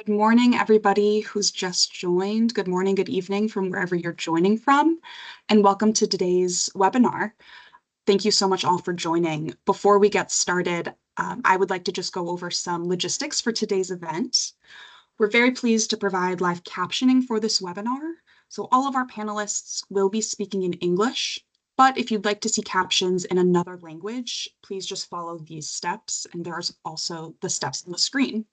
Good morning, everybody who's just joined. Good morning, good evening from wherever you're joining from, and welcome to today's webinar. Thank you so much all for joining. Before we get started, I would like to just go over some logistics for today's event. We're very pleased to provide live captioning for this webinar. So all of our panelists will be speaking in English, but if you'd like to see captions in another language, please just follow these steps, and there's also the steps on the screen.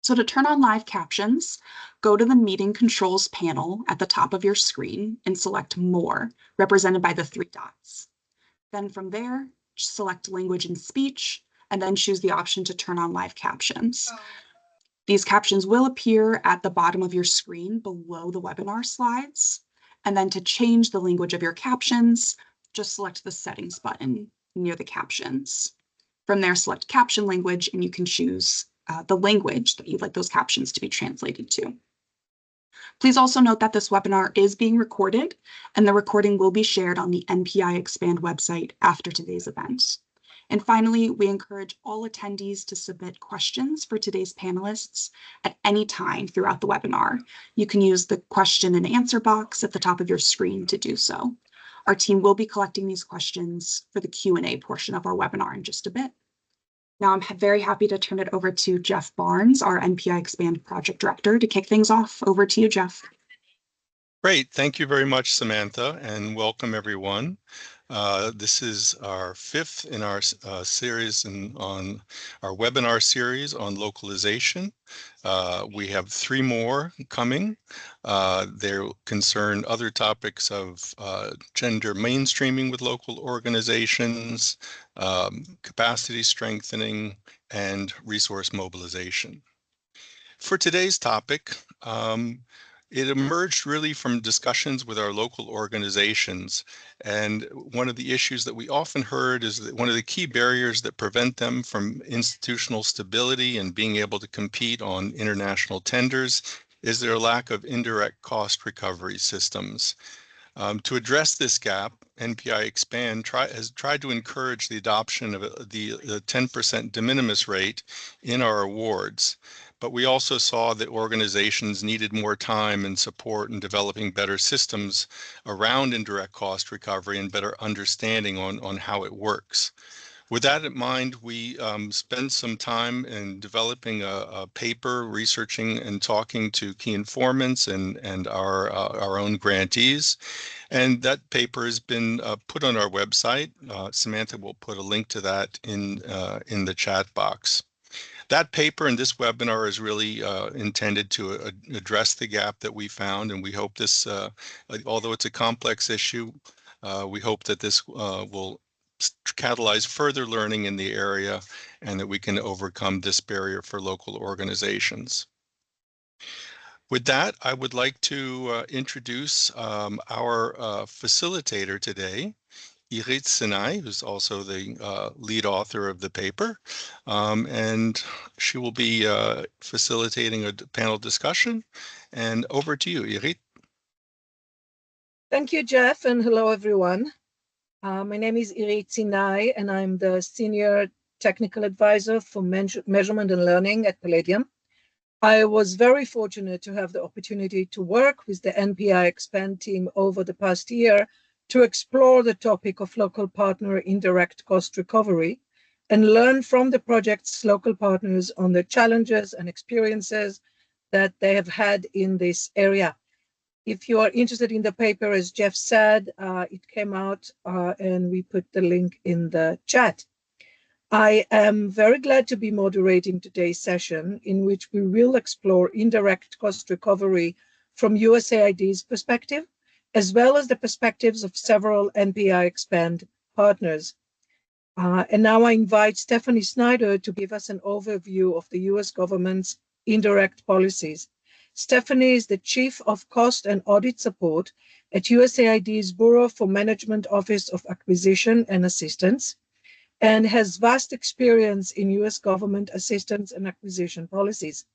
So to turn on live captions, go to the meeting controls panel at the top of your screen and select More, represented by the three dots. Then from there, select Language and Speech, and then choose the option to turn on live captions. These captions will appear at the bottom of your screen below the webinar slides. And then to change the language of your captions, just select the Settings button near the captions. From there, select Caption Language, and you can choose the language that you'd like those captions to be translated to. Please also note that this webinar is being recorded, and the recording will be shared on the NPI EXPAND website after today's event. And finally, we encourage all attendees to submit questions for today's panelists at any time throughout the webinar. You can use the question and answer box at the top of your screen to do so. Our team will be collecting these questions for the Q&A portion of our webinar in just a bit. Now I'm very happy to turn it over to Jeff Barnes, our NPI EXPAND project director, to kick things off. Over to you, Jeff. Great. Thank you very much, Samantha, and welcome everyone. This is our fifth in our series on our webinar series on localization. We have three more coming. They concern other topics of gender mainstreaming with local organizations, capacity strengthening, and resource mobilization. For today's topic, it emerged really from discussions with our local organizations. And one of the issues that we often heard is that one of the key barriers that prevent them from institutional stability and being able to compete on international tenders is their lack of indirect cost recovery systems. To address this gap, NPI EXPAND has tried to encourage the adoption of the 10% de minimis rate in our awards. But we also saw that organizations needed more time and support in developing better systems around indirect cost recovery and better understanding on how it works. With that in mind, we spent some time in developing a paper, researching and talking to key informants and our own grantees. And that paper has been put on our website. Samantha will put a link to that in the chat box. That paper and this webinar is really intended to address the gap that we found, and we hope this, although it's a complex issue, we hope that this will catalyze further learning in the area and that we can overcome this barrier for local organizations. With that, I would like to introduce our facilitator today, Irit Sinai, who's also the lead author of the paper, and she will be facilitating a panel discussion. And over to you, Irit. Thank you, Jeff, and hello, everyone. My name is Irit Sinai, and I'm the Senior Technical Advisor for Measurement and Learning at Palladium. I was very fortunate to have the opportunity to work with the NPI EXPAND team over the past year to explore the topic of local partner indirect cost recovery and learn from the project's local partners on the challenges and experiences that they have had in this area. If you are interested in the paper, as Jeff said, it came out and we put the link in the chat. I am very glad to be moderating today's session, in which we will explore indirect cost recovery from USAID's perspective, as well as the perspectives of several NPI EXPAND partners. And now I invite Stephanie Snyder to give us an overview of the US government's indirect policies. Stephanie is the Chief of Cost and Audit Support at USAID's Bureau for Management Office of Acquisition and Assistance, and has vast experience in US government assistance and acquisition policies.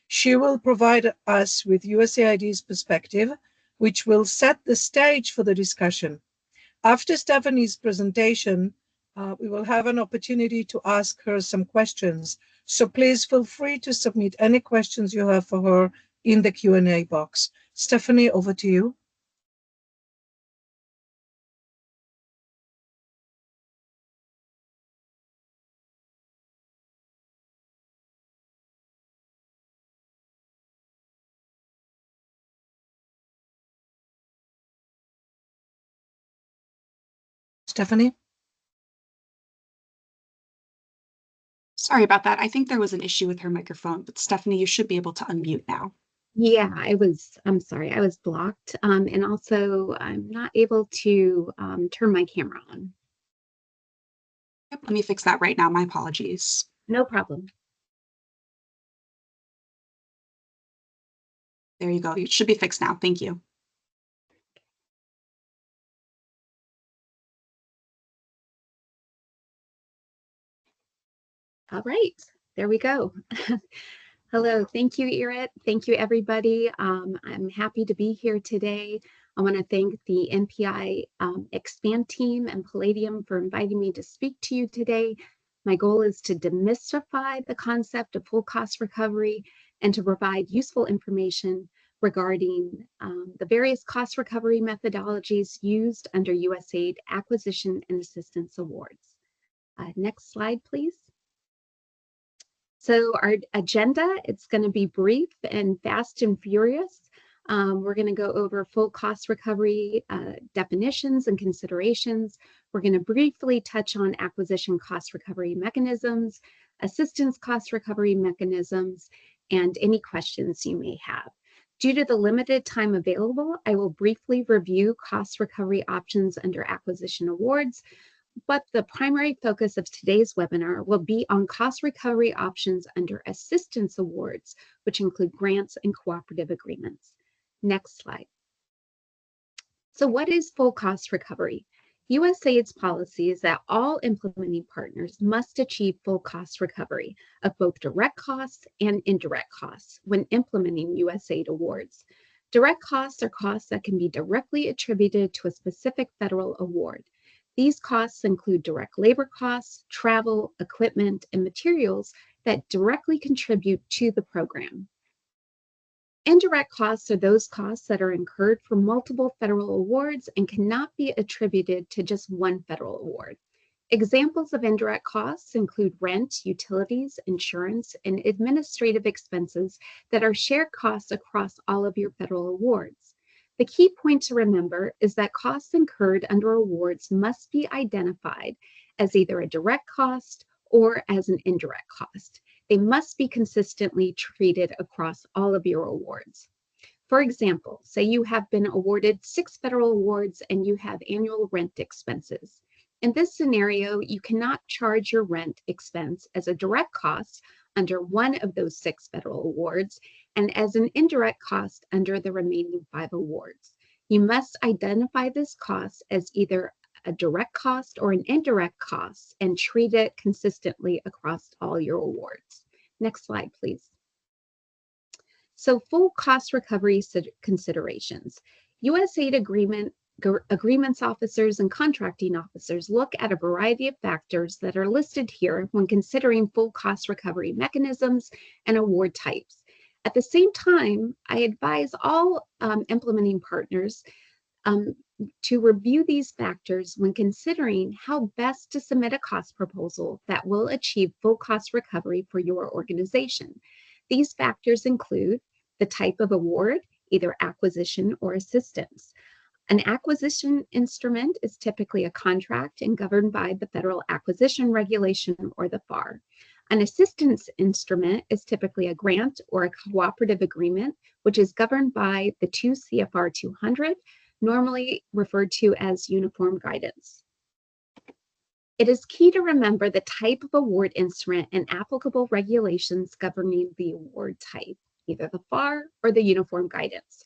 She will provide us with USAID's perspective, which will set the stage for the discussion. After Stephanie's presentation, we will have an opportunity to ask her some questions. So please feel free to submit any questions you have for her in the Q&A box. Stephanie, over to you. Stephanie? Sorry about that. I think there was an issue with her microphone, but Stephanie, you should be able to unmute now. Yeah, I'm sorry, I was blocked. And also I'm not able to turn my camera on. Yep, let me fix that right now. My apologies. No problem. There you go. It should be fixed now. Thank you. All right, there we go. Hello, thank you, Irit. Thank you, everybody. I'm happy to be here today. I want to thank the NPI EXPAND team and Palladium for inviting me to speak to you today. My goal is to demystify the concept of full cost recovery and to provide useful information regarding the various cost recovery methodologies used under USAID acquisition and assistance awards. Next slide, please. So our agenda, it's going to be brief and fast and furious. We're going to go over full cost recovery definitions and considerations. We're going to briefly touch on acquisition cost recovery mechanisms, assistance cost recovery mechanisms, and any questions you may have. Due to the limited time available, I will briefly review cost recovery options under acquisition awards, but the primary focus of today's webinar will be on cost recovery options under assistance awards, which include grants and cooperative agreements. Next slide. So what is full cost recovery? USAID's policy is that all implementing partners must achieve full cost recovery of both direct costs and indirect costs when implementing USAID awards. Direct costs are costs that can be directly attributed to a specific federal award. These costs include direct labor costs, travel, equipment, and materials that directly contribute to the program. Indirect costs are those costs that are incurred for multiple federal awards and cannot be attributed to just one federal award. Examples of indirect costs include rent, utilities, insurance, and administrative expenses that are shared costs across all of your federal awards. The key point to remember is that costs incurred under awards must be identified as either a direct cost or as an indirect cost. They must be consistently treated across all of your awards. For example, say you have been awarded 6 federal awards and you have annual rent expenses. In this scenario, you cannot charge your rent expense as a direct cost under one of those 6 federal awards and as an indirect cost under the remaining 5 awards. You must identify this cost as either a direct cost or an indirect cost and treat it consistently across all your awards. Next slide, please. So full cost recovery considerations. USAID agreements officers and contracting officers look at a variety of factors that are listed here when considering full cost recovery mechanisms and award types. At the same time, I advise all implementing partners to review these factors when considering how best to submit a cost proposal that will achieve full cost recovery for your organization. These factors include the type of award, either acquisition or assistance. An acquisition instrument is typically a contract and governed by the Federal Acquisition Regulation or the FAR. An assistance instrument is typically a grant or a cooperative agreement, which is governed by the 2 CFR 200, normally referred to as uniform guidance. It is key to remember the type of award instrument and applicable regulations governing the award type, either the FAR or the uniform guidance.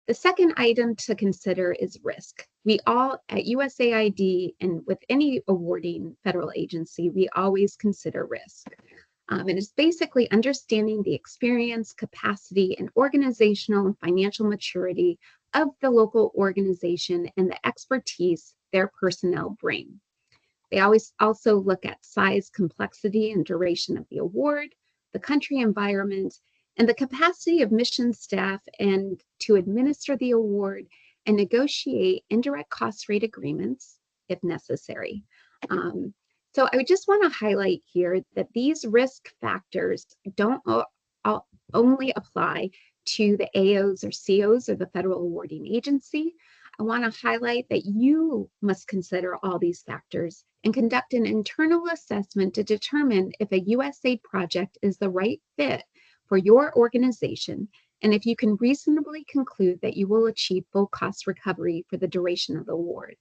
The second item to consider is risk. We all at USAID and with any awarding federal agency, we always consider risk. And it's basically understanding the experience, capacity, and organizational and financial maturity of the local organization and the expertise their personnel bring. They always also look at size, complexity, and duration of the award, the country environment, and the capacity of mission staff and to administer the award and negotiate indirect cost rate agreements if necessary. So I would just want to highlight here that these risk factors don't only apply to the AOs or COs or the federal awarding agency. I want to highlight that you must consider all these factors and conduct an internal assessment to determine if a USAID project is the right fit for your organization and if you can reasonably conclude that you will achieve full cost recovery for the duration of the award.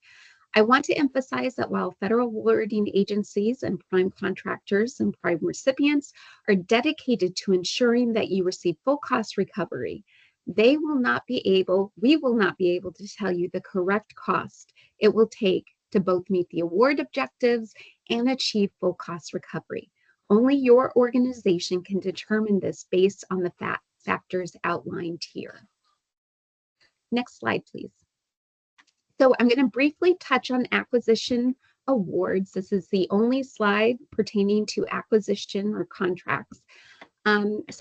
I want to emphasize that while federal awarding agencies and prime contractors and prime recipients are dedicated to ensuring that you receive full cost recovery, we will not be able to tell you the correct cost it will take to both meet the award objectives and achieve full cost recovery. Only your organization can determine this based on the factors outlined here. Next slide, please. So I'm going to briefly touch on acquisition awards. This is the only slide pertaining to acquisition or contracts. So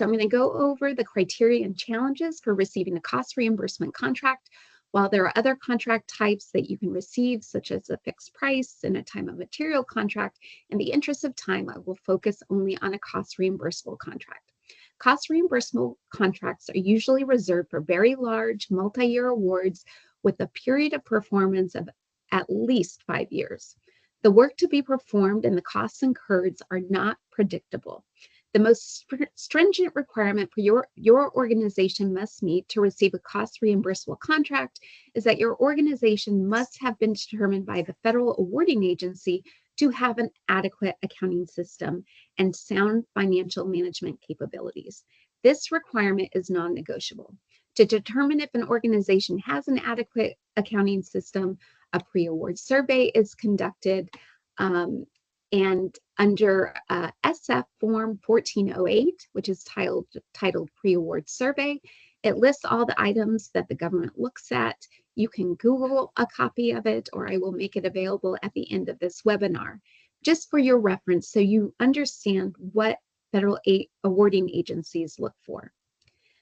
I'm going to go over the criteria and challenges for receiving a cost reimbursement contract. While there are other contract types that you can receive, such as a fixed price and a time and material contract, in the interest of time, I will focus only on a cost reimbursable contract. Cost reimbursable contracts are usually reserved for very large multi-year awards with a period of performance of at least 5 years. The work to be performed and the costs incurred are not predictable. The most stringent requirement for your organization must meet to receive a cost reimbursable contract is that your organization must have been determined by the federal awarding agency to have an adequate accounting system and sound financial management capabilities. This requirement is non-negotiable. To determine if an organization has an adequate accounting system, a pre-award survey is conducted, and under SF Form 1408, which is titled Pre-Award Survey, it lists all the items that the government looks at. You can Google a copy of it, or I will make it available at the end of this webinar, just for your reference so you understand what federal awarding agencies look for.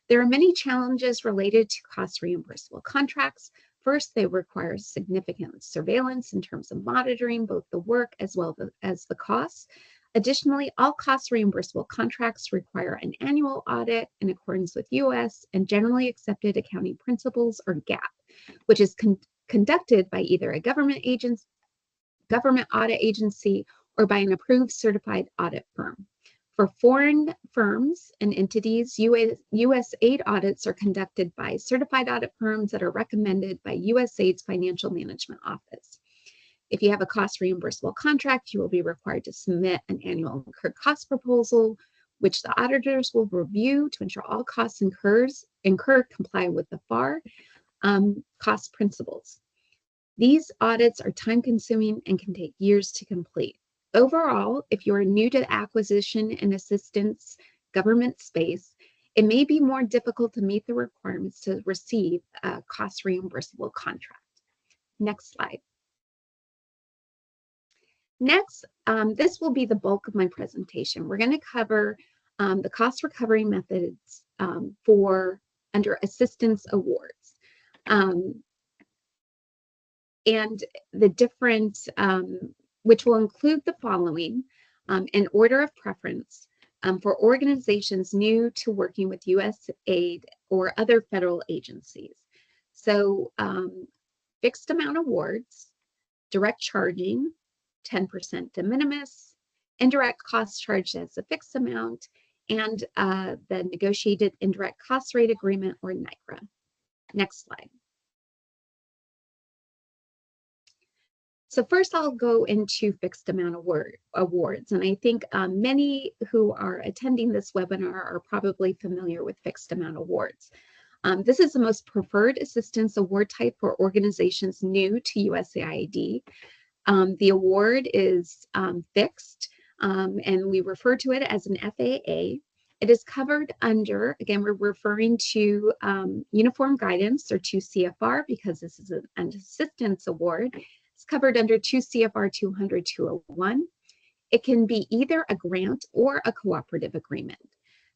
There are many challenges related to cost reimbursable contracts. First, they require significant surveillance in terms of monitoring both the work as well as the costs. Additionally, all cost reimbursable contracts require an annual audit in accordance with U.S. and generally accepted accounting principles, or GAAP, which is conducted by either a government audit agency or by an approved certified audit firm. For foreign firms and entities, USAID audits are conducted by certified audit firms that are recommended by USAID's Financial Management Office. If you have a cost reimbursable contract, you will be required to submit an annual incurred cost proposal, which the auditors will review to ensure all costs incurred comply with the FAR cost principles. These audits are time-consuming and can take years to complete. Overall, if you are new to the acquisition and assistance government space, it may be more difficult to meet the requirements to receive a cost reimbursable contract. Next slide. Next, this will be the bulk of my presentation. We're going to cover the cost recovery methods for under assistance awards. And the different, which will include the following in order of preference for organizations new to working with USAID or other federal agencies. So fixed amount awards, direct charging, 10% de minimis, indirect cost charged as a fixed amount, and the negotiated indirect cost rate agreement, or NICRA. Next slide. So first I'll go into fixed amount awards. And I think many who are attending this webinar are probably familiar with fixed amount awards. This is the most preferred assistance award type for organizations new to USAID. The award is fixed, and we refer to it as an FAA. It is covered under, again, we're referring to Uniform Guidance, or 2 CFR, because this is an assistance award. It's covered under 2 CFR 200-201. It can be either a grant or a cooperative agreement.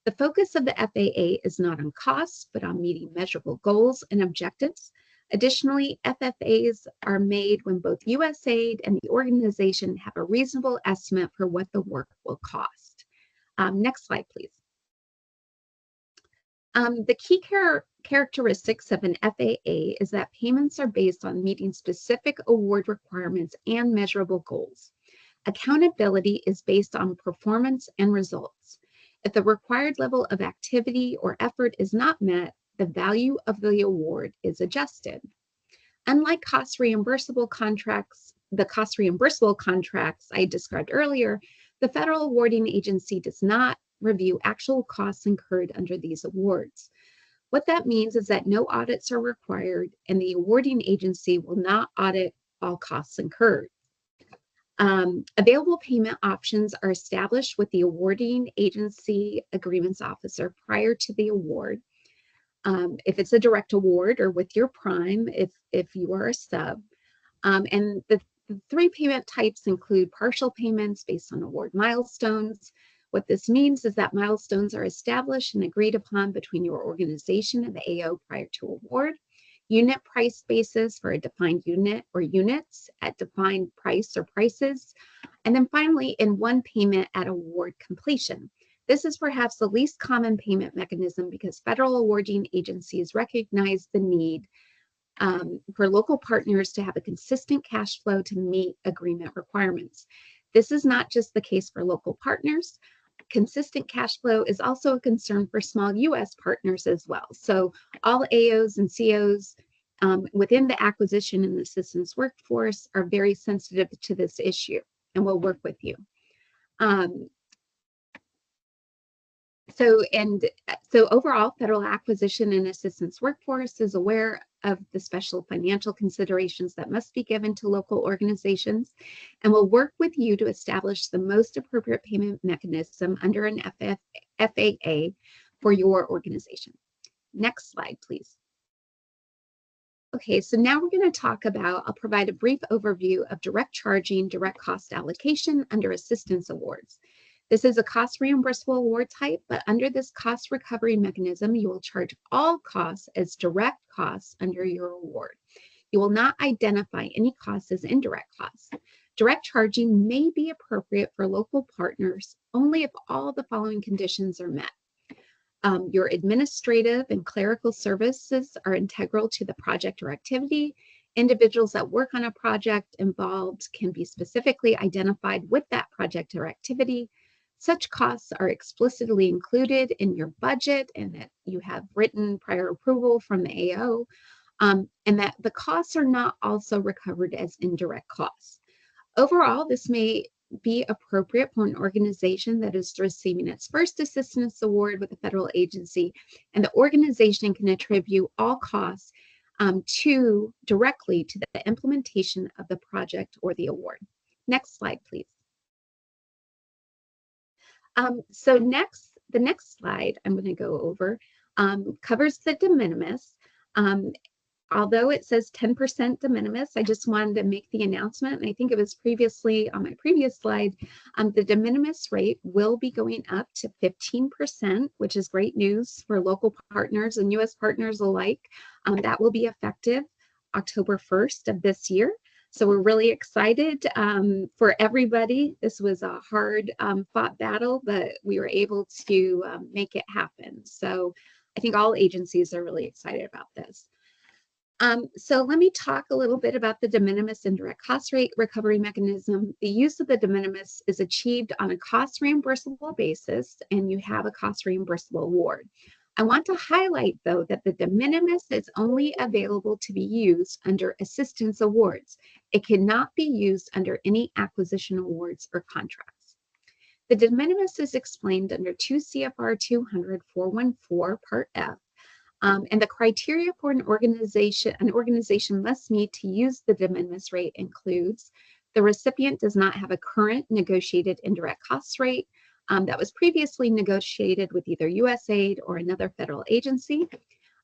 The focus of the FAA is not on costs, but on meeting measurable goals and objectives. Additionally, FFAs are made when both USAID and the organization have a reasonable estimate for what the work will cost. Next slide, please. The key characteristics of an FAA is that payments are based on meeting specific award requirements and measurable goals. Accountability is based on performance and results. If the required level of activity or effort is not met, the value of the award is adjusted. Unlike cost reimbursable contracts, the cost reimbursable contracts I described earlier, the federal awarding agency does not review actual costs incurred under these awards. What that means is that no audits are required and the awarding agency will not audit all costs incurred. Available payment options are established with the awarding agency agreements officer prior to the award. If it's a direct award, or with your prime if you are a sub. And the 3 payment types include partial payments based on award milestones. What this means is that milestones are established and agreed upon between your organization and the AO prior to award. Unit price basis for a defined unit or units at defined price or prices. And then finally, in 1 payment at award completion. This is perhaps the least common payment mechanism because federal awarding agencies recognize the need for local partners to have a consistent cash flow to meet agreement requirements. This is not just the case for local partners. Consistent cash flow is also a concern for small U.S. partners as well. So all AOs and COs within the acquisition and assistance workforce are very sensitive to this issue and will work with you. So overall, federal acquisition and assistance workforce is aware of the special financial considerations that must be given to local organizations and will work with you to establish the most appropriate payment mechanism under an FAA for your organization. Next slide, please. Okay, so now we're going to talk about, I'll provide a brief overview of direct charging, direct cost allocation under assistance awards. This is a cost reimbursable award type, but under this cost recovery mechanism, you will charge all costs as direct costs under your award. You will not identify any costs as indirect costs. Direct charging may be appropriate for local partners only if all the following conditions are met. Your administrative and clerical services are integral to the project or activity. Individuals that work on a project involved can be specifically identified with that project or activity. Such costs are explicitly included in your budget and that you have written prior approval from the AO, and that the costs are not also recovered as indirect costs. Overall, this may be appropriate for an organization that is receiving its first assistance award with a federal agency, and the organization can attribute all costs directly to the implementation of the project or the award. Next slide, please. So the next slide I'm going to go over covers the de minimis. Although it says 10% de minimis, I just wanted to make the announcement, and I think it was previously on my previous slide, the de minimis rate will be going up to 15%, which is great news for local partners and U.S. partners alike. That will be effective October 1st of this year. So we're really excited for everybody. This was a hard fought battle, but we were able to make it happen. So I think all agencies are really excited about this. So let me talk a little bit about the de minimis indirect cost rate recovery mechanism. The use of the de minimis is achieved on a cost reimbursable basis, and you have a cost reimbursable award. I want to highlight, though, that the de minimis is only available to be used under assistance awards. It cannot be used under any acquisition awards or contracts. The de minimis is explained under 2 CFR 200-414 Part F. And the criteria for an organization must meet to use the de minimis rate includes the recipient does not have a current negotiated indirect cost rate that was previously negotiated with either USAID or another federal agency.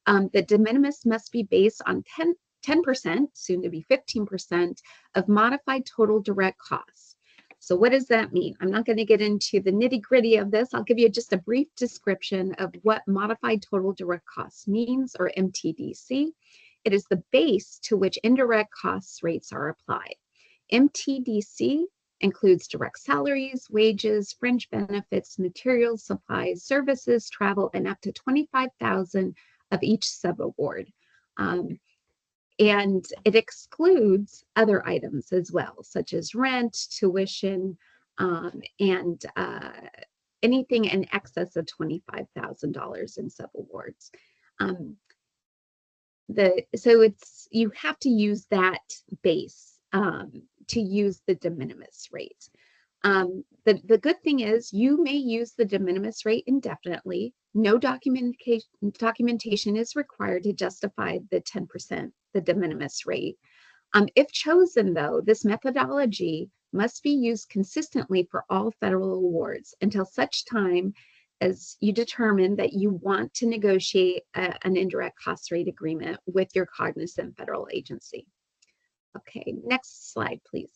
The de minimis must be based on 10%, soon to be 15%, of modified total direct costs. So what does that mean? I'm not going to get into the nitty-gritty of this. I'll give you just a brief description of what modified total direct costs means, or MTDC. It is the base to which indirect costs rates are applied. MTDC includes direct salaries, wages, fringe benefits, materials, supplies, services, travel, and up to $25,000 of each sub-award. And it excludes other items as well, such as rent, tuition, and anything in excess of $25,000 in sub-awards. So you have to use that base to use the de minimis rate. The good thing is you may use the de minimis rate indefinitely. No documentation is required to justify the 10%, the de minimis rate. If chosen, though, this methodology must be used consistently for all federal awards until such time as you determine that you want to negotiate an indirect cost rate agreement with your cognizant federal agency. Okay, next slide, please.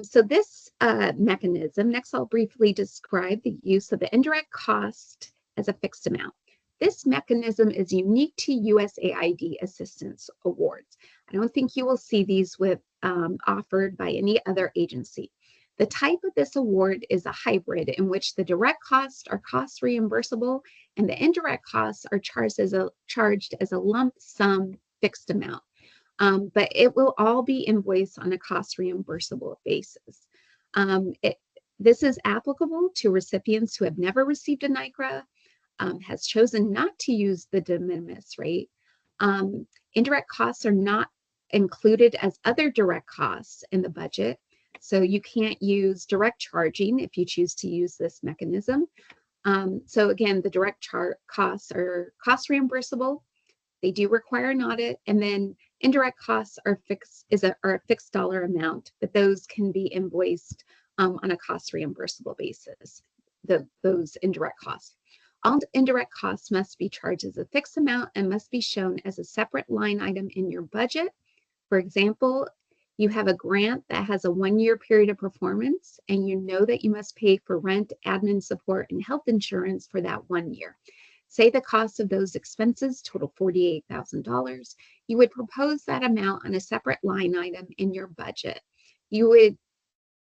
So this mechanism, next I'll briefly describe the use of the indirect cost as a fixed amount. This mechanism is unique to USAID assistance awards. I don't think you will see these offered by any other agency. The type of this award is a hybrid in which the direct costs are cost reimbursable and the indirect costs are charged as a lump sum fixed amount. But it will all be invoiced on a cost reimbursable basis. This is applicable to recipients who have never received a NICRA, has chosen not to use the de minimis rate. Indirect costs are not included as other direct costs in the budget. So you can't use direct charging if you choose to use this mechanism. So again, the direct costs are cost reimbursable. They do require an audit, and then indirect costs are a fixed dollar amount, but those can be invoiced on a cost reimbursable basis, those indirect costs. All indirect costs must be charged as a fixed amount and must be shown as a separate line item in your budget. For example, you have a grant that has a 1-year period of performance, and you know that you must pay for rent, admin support, and health insurance for that 1 year. Say the cost of those expenses total $48,000. You would propose that amount on a separate line item in your budget. You would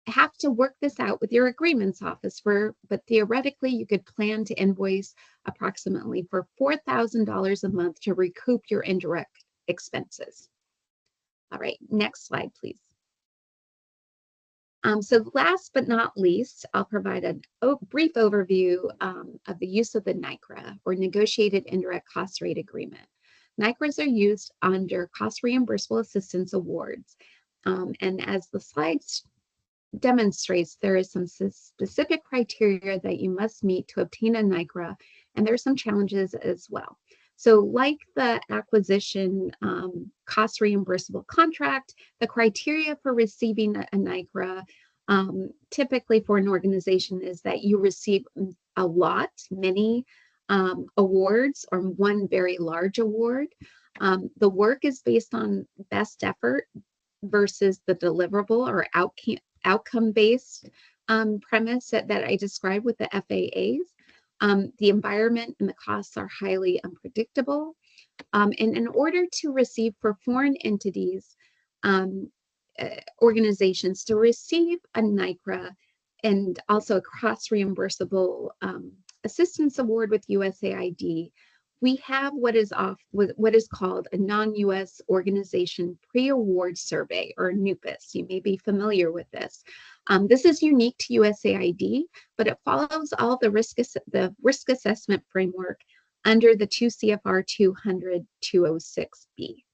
have to work this out with your agreements office but theoretically you could plan to invoice approximately for $4,000 a month to recoup your indirect expenses. All right, next slide, please. So last but not least, I'll provide a brief overview of the use of the NICRA, or Negotiated Indirect Cost Rate Agreement. NICRAs are used under cost reimbursable assistance awards. And as the slides demonstrates, there is some specific criteria that you must meet to obtain a NICRA, and there are some challenges as well. So like the acquisition cost reimbursable contract, the criteria for receiving a NICRA typically for an organization is that you receive many awards or one very large award. The work is based on best effort versus the deliverable or outcome-based premise that I described with the FAAs. The environment and the costs are highly unpredictable. And in order to receive for foreign entities, organizations to receive a NICRA and also a cost reimbursable assistance award with USAID, we have what is called a non-US organization pre-award survey, or NUPAS. You may be familiar with this. This is unique to USAID, but it follows all the risk assessment framework under the 2 CFR 200-206B.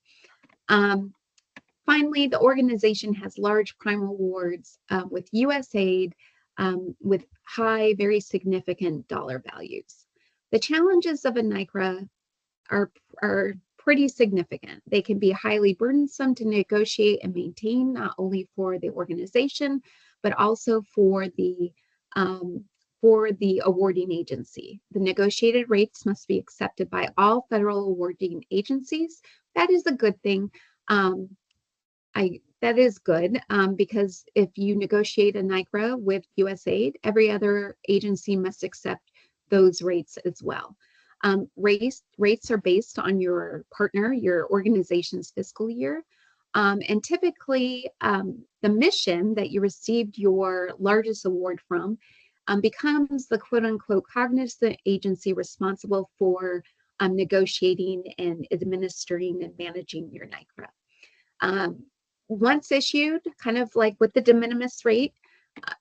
Finally, the organization has large prime awards with USAID with high, very significant dollar values. The challenges of a NICRA are pretty significant. They can be highly burdensome to negotiate and maintain, not only for the organization, but also for the awarding agency. The negotiated rates must be accepted by all federal awarding agencies. that is a good thing. That is good because if you negotiate a NICRA with USAID, every other agency must accept those rates as well. Rates are based on your partner, your organization's fiscal year. And typically, the mission that you received your largest award from becomes the quote unquote cognizant agency responsible for negotiating and administering and managing your NICRA. Once issued, kind of like with the de minimis rate,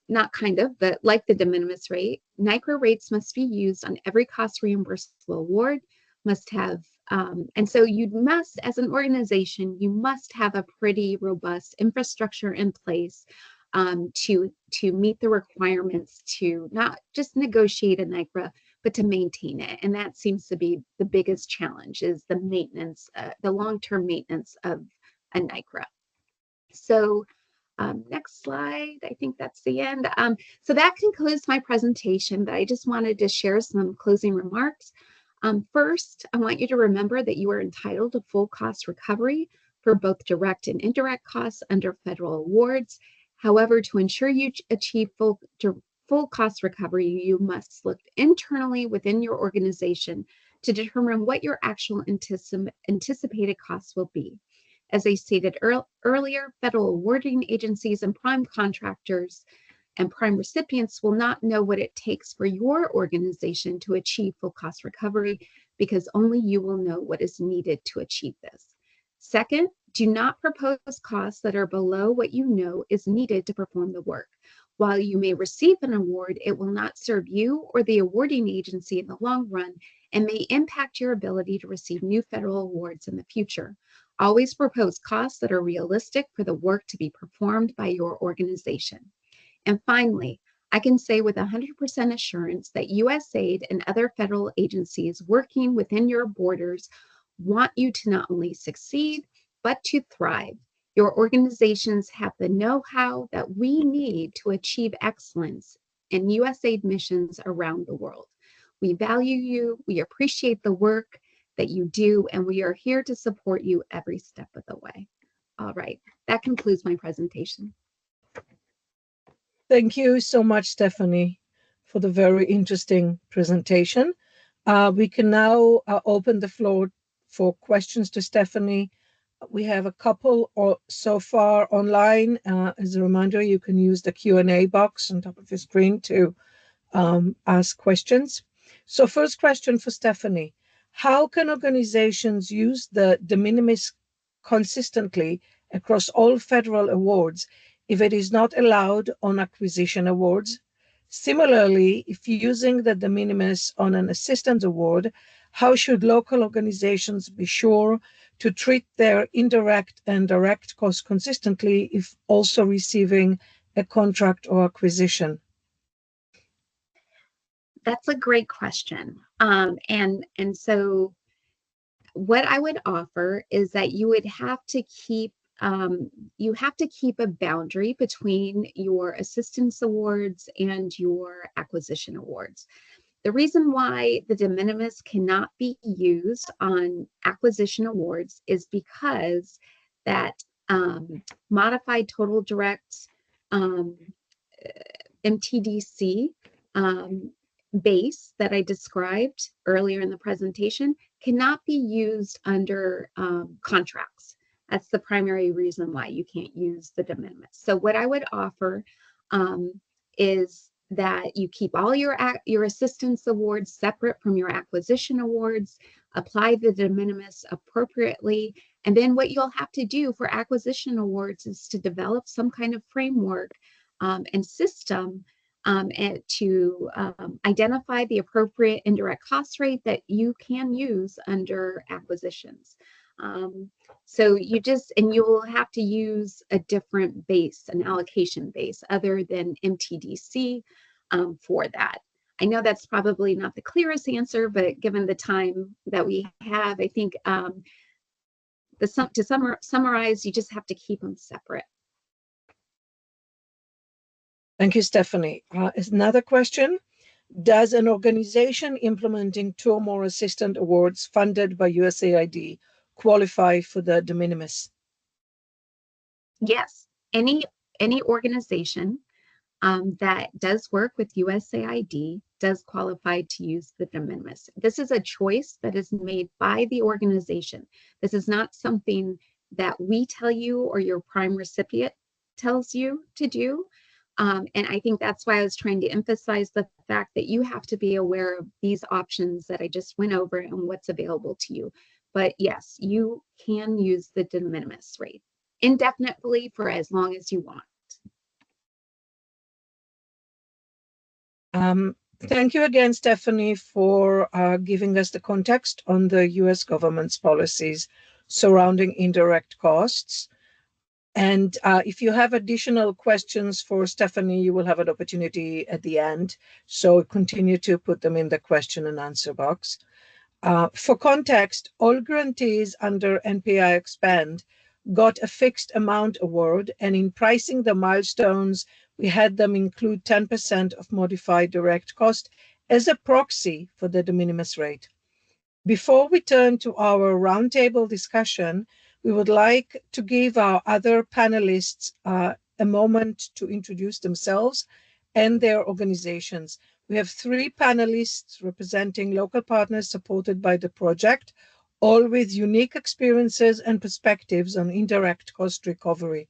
not kind of, but like the de minimis rate, NICRA rates must be used on every cost reimbursable award, must have, and so you must, as an organization, you must have a pretty robust infrastructure in place to meet the requirements to not just negotiate a NICRA, but to maintain it. And that seems to be the biggest challenge, is the maintenance, the long-term maintenance of a NICRA. So next slide, I think that's the end. So that concludes my presentation, but I just wanted to share some closing remarks. First, I want you to remember that you are entitled to full cost recovery for both direct and indirect costs under federal awards. However, to ensure you achieve full cost recovery, you must look internally within your organization to determine what your actual anticipated costs will be. As I stated earlier, federal awarding agencies and prime contractors and prime recipients will not know what it takes for your organization to achieve full cost recovery, because only you will know what is needed to achieve this. Second, do not propose costs that are below what you know is needed to perform the work. While you may receive an award, it will not serve you or the awarding agency in the long run and may impact your ability to receive new federal awards in the future. Always propose costs that are realistic for the work to be performed by your organization. And finally, I can say with 100% assurance that USAID and other federal agencies working within your borders want you to not only succeed, but to thrive. Your organizations have the know-how that we need to achieve excellence in USAID missions around the world. We value you, we appreciate the work that you do, and we are here to support you every step of the way. All right, that concludes my presentation. Thank you so much, Stephanie, for the very interesting presentation. We can now open the floor for questions to Stephanie. We have a couple so far online. As a reminder, you can use the Q&A box on top of your screen to ask questions. So first question for Stephanie. How can organizations use the de minimis consistently across all federal awards if it is not allowed on acquisition awards? Similarly, if using the de minimis on an assistance award, how should local organizations be sure to treat their indirect and direct costs consistently if also receiving a contract or acquisition? That's a great question. And so what I would offer is that you would have to keep a boundary between your assistance awards and your acquisition awards. The reason why the de minimis cannot be used on acquisition awards is because that modified total direct MTDC base that I described earlier in the presentation cannot be used under contracts. That's the primary reason why you can't use the de minimis. So what I would offer is that you keep all your assistance awards separate from your acquisition awards, apply the de minimis appropriately, and then what you'll have to do for acquisition awards is to develop some kind of framework and system and to identify the appropriate indirect cost rate that you can use under acquisitions. So you will have to use a different base, an allocation base other than MTDC for that. I know that's probably not the clearest answer, but given the time that we have, I think to summarize, you just have to keep them separate. Thank you, Stephanie. Another question. Does an organization implementing 2 or more assistant awards funded by USAID qualify for the de minimis? Yes, any organization that does work with USAID does qualify to use the de minimis. This is a choice that is made by the organization. This is not something that we tell you or your prime recipient tells you to do. And I think that's why I was trying to emphasize the fact that you have to be aware of these options that I just went over and what's available to you. But yes, you can use the de minimis rate indefinitely for as long as you want. Thank you again, Stephanie, for giving us the context on the US government's policies surrounding indirect costs. And if you have additional questions for Stephanie, you will have an opportunity at the end. So continue to put them in the question and answer box. For context, all grantees under NPI EXPAND got a fixed amount award, and in pricing the milestones, we had them include 10% of modified direct cost as a proxy for the de minimis rate. Before we turn to our roundtable discussion, we would like to give our other panelists a moment to introduce themselves and their organizations. We have 3 panelists representing local partners supported by the project, all with unique experiences and perspectives on indirect cost recovery.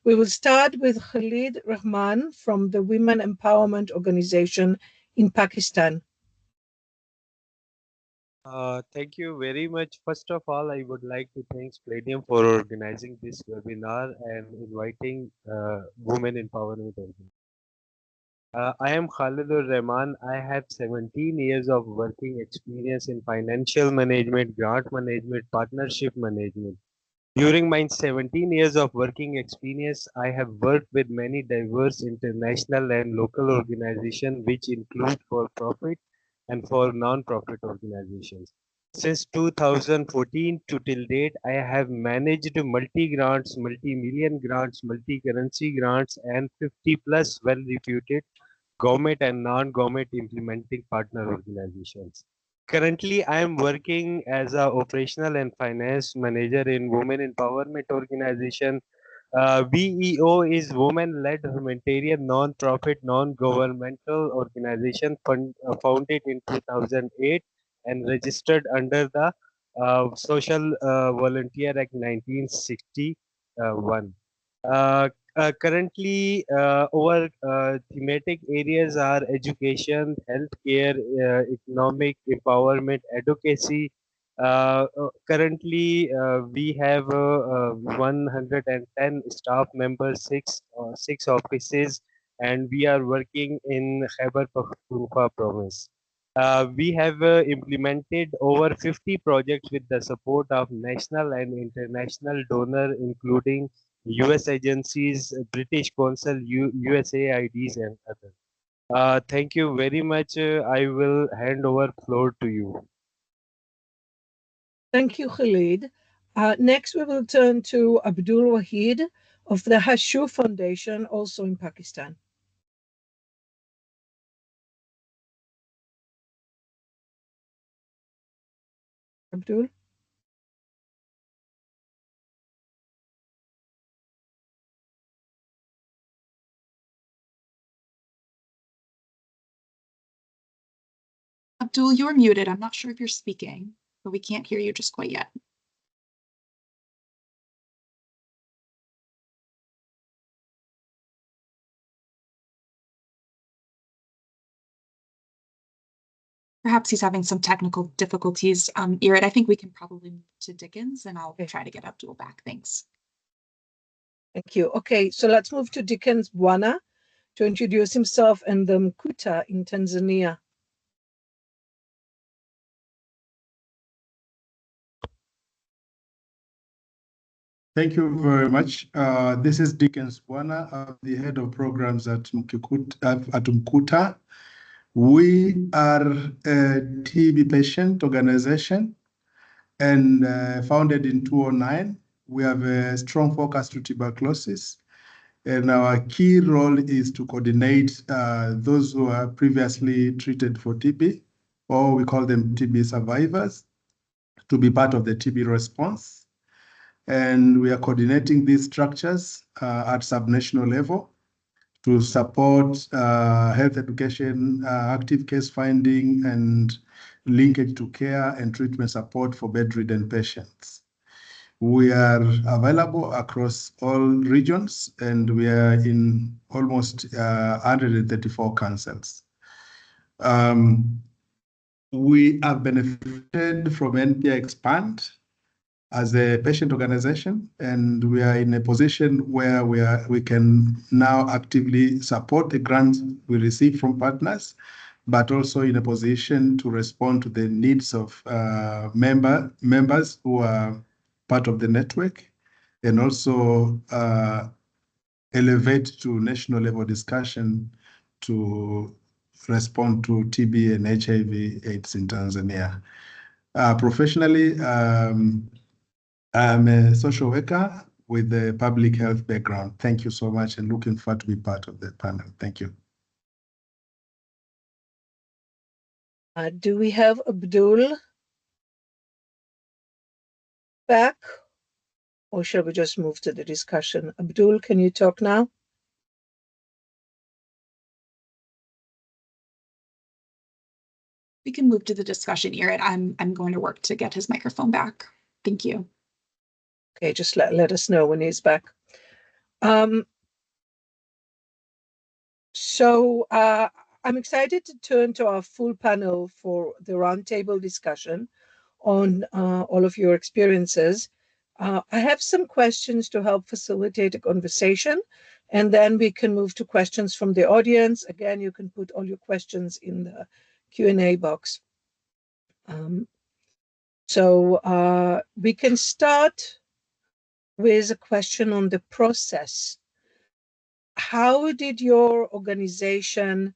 We will start with Khalid Rahman from the Women Empowerment Organization in Pakistan. Thank you very much. First of all, I would like to thank Palladium for organizing this webinar and inviting women empowerment. I am Khalid Rahman. I have 17 years of working experience in financial management, grant management, partnership management. During my 17 years of working experience, I have worked with many diverse international and local organizations, which include for-profit and for non-profit organizations. Since 2014 to till date, I have managed multi-grants, multi-million grants, multi-currency grants, and 50 plus well-reputed government and non-government implementing partner organizations. Currently, I am working as a operational and finance manager in Women Empowerment Organization. WEO is women-led humanitarian non-profit, non-governmental organization founded in 2008 and registered under the Social Volunteer Act 1961. Currently, our thematic areas are education, healthcare, economic empowerment, advocacy. Currently, we have 110 staff members, six offices, and we are working in Khyber Pakhtunkhwa province. We have implemented over 50 projects with the support of national and international donors, including US agencies, British Council, USAIDs, and others. Thank you very much. I will hand over floor to you. Thank you, Khalid. Next, we will turn to Abdul Wahid of the Hashu Foundation, also in Pakistan. Abdul? Abdul, you're muted. I'm not sure if you're speaking, but we can't hear you just quite yet. Perhaps he's having some technical difficulties. Irid, I think we can probably move to Dickens, and I'll try to get Abdul back. Thanks. Thank you. Okay, so let's move to Dickens Bwana to introduce himself and the Mkuta in Tanzania. Thank you very much. This is Dickens Bwana. I'm the head of programs at Mkuta. We are a TB patient organization and founded in 2009. We have a strong focus to tuberculosis. And our key role is to coordinate those who are previously treated for TB, or we call them TB survivors, to be part of the TB response. And we are coordinating these structures at subnational level to support health education, active case finding, and linkage to care and treatment support for bedridden patients. We are available across all regions, and we are in almost 134 councils. We have benefited from NPI EXPAND as a patient organization, and we are in a position where we can now actively support the grants we receive from partners, but also in a position to respond to the needs of members who are part of the network, and also elevate to national level discussion to respond to TB and HIV/AIDS in Tanzania. Professionally, I'm a social worker with a public health background. Thank you so much, and looking forward to be part of the panel. Thank you. Do we have Abdul back? Or shall we just move to the discussion? Abdul, can you talk now? We can move to the discussion, Irit. I'm going to work to get his microphone back. Thank you. Okay, just let us know when he's back. So I'm excited to turn to our full panel for the roundtable discussion on all of your experiences. I have some questions to help facilitate a conversation, and then we can move to questions from the audience. Again, you can put all your questions in the Q&A box. So we can start with a question on the process. How did your organization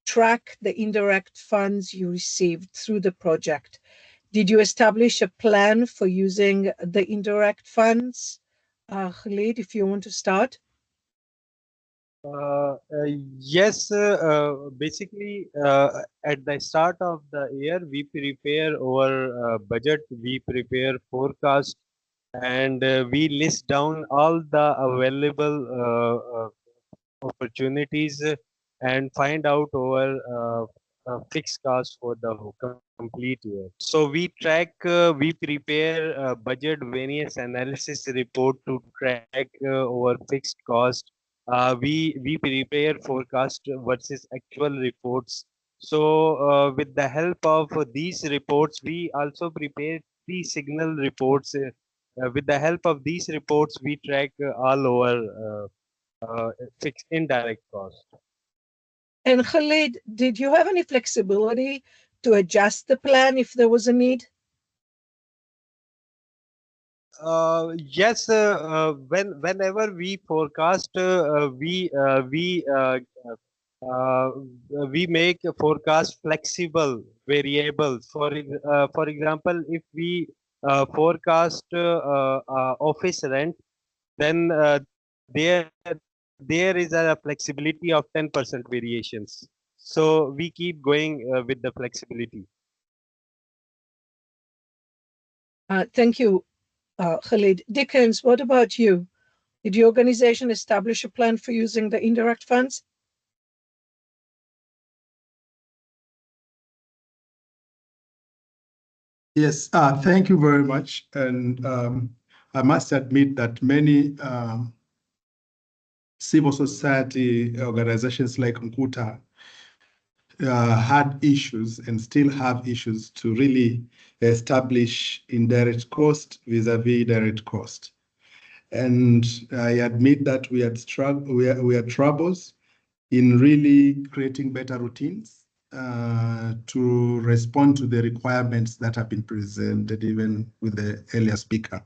track the indirect funds you received through the project? Did you establish a plan for using the indirect funds? Khalid, if you want to start. Yes, basically at the start of the year, we prepare our budget, we prepare forecast, and we list down all the available opportunities and find out our fixed cost for the complete year. So we track, we prepare a budget variance analysis report to track our fixed cost. We prepare forecast versus actual reports. So with the help of these reports, we also prepare the signal reports. With the help of these reports, we track all our fixed indirect cost. And Khalid, did you have any flexibility to adjust the plan if there was a need? Yes, whenever we forecast, we make a forecast flexible variables. For example, if we forecast office rent, then there is a flexibility of 10% variations. So we keep going with the flexibility. Thank you, Khalid. Dickens, what about you? Did your organization establish a plan for using the indirect funds? Yes, thank you very much. And I must admit that many civil society organizations like Nkuta had issues and still have issues to really establish indirect cost vis-a-vis direct cost. And I admit that we had troubles in really creating better routines to respond to the requirements that have been presented even with the earlier speaker.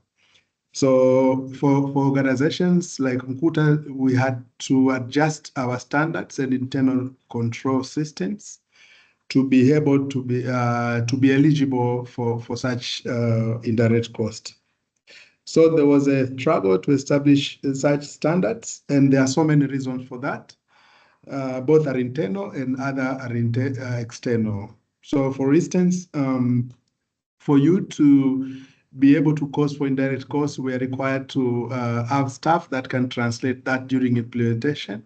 So for organizations like Nkuta, we had to adjust our standards and internal control systems to be able to be eligible for such indirect cost. So there was a struggle to establish such standards, and there are so many reasons for that. Both are internal and other are external. So for instance, For you to be able to cost for indirect costs, we are required to have staff that can translate that during implementation,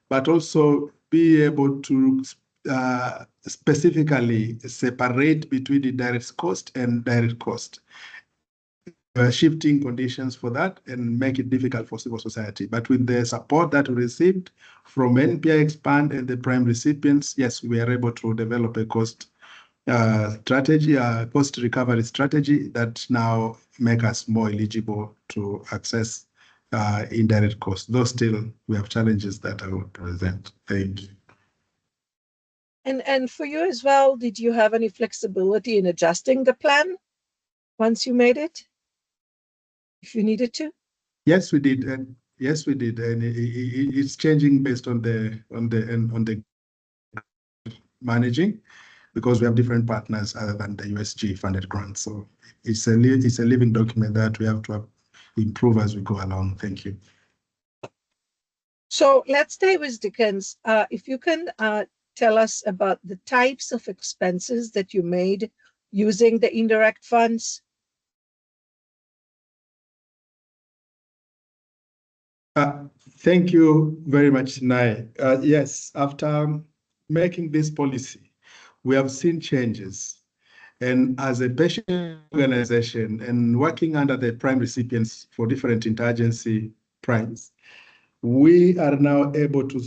but also be able to specifically separate between the direct cost and direct cost. Shifting conditions for that and make it difficult for civil society. But with the support that we received from NPI EXPAND and the prime recipients, yes, we are able to develop a cost strategy, cost recovery strategy that now make us more eligible to access indirect costs. Though still we have challenges that I will present. Thank you. And for you as well, did you have any flexibility in adjusting the plan once you made it, if you needed to? Yes, we did. And yes, we did. And it's changing based on the managing, because we have different partners other than the USG funded grants. So it's a living document that we have to improve as we go along. Thank you. So let's stay with Dickens. If you can tell us about the types of expenses that you made using the indirect funds. Thank you very much, Nai. Yes, after making this policy, we have seen changes. And as a patient organization and working under the prime recipients for different interagency primes, we are now able to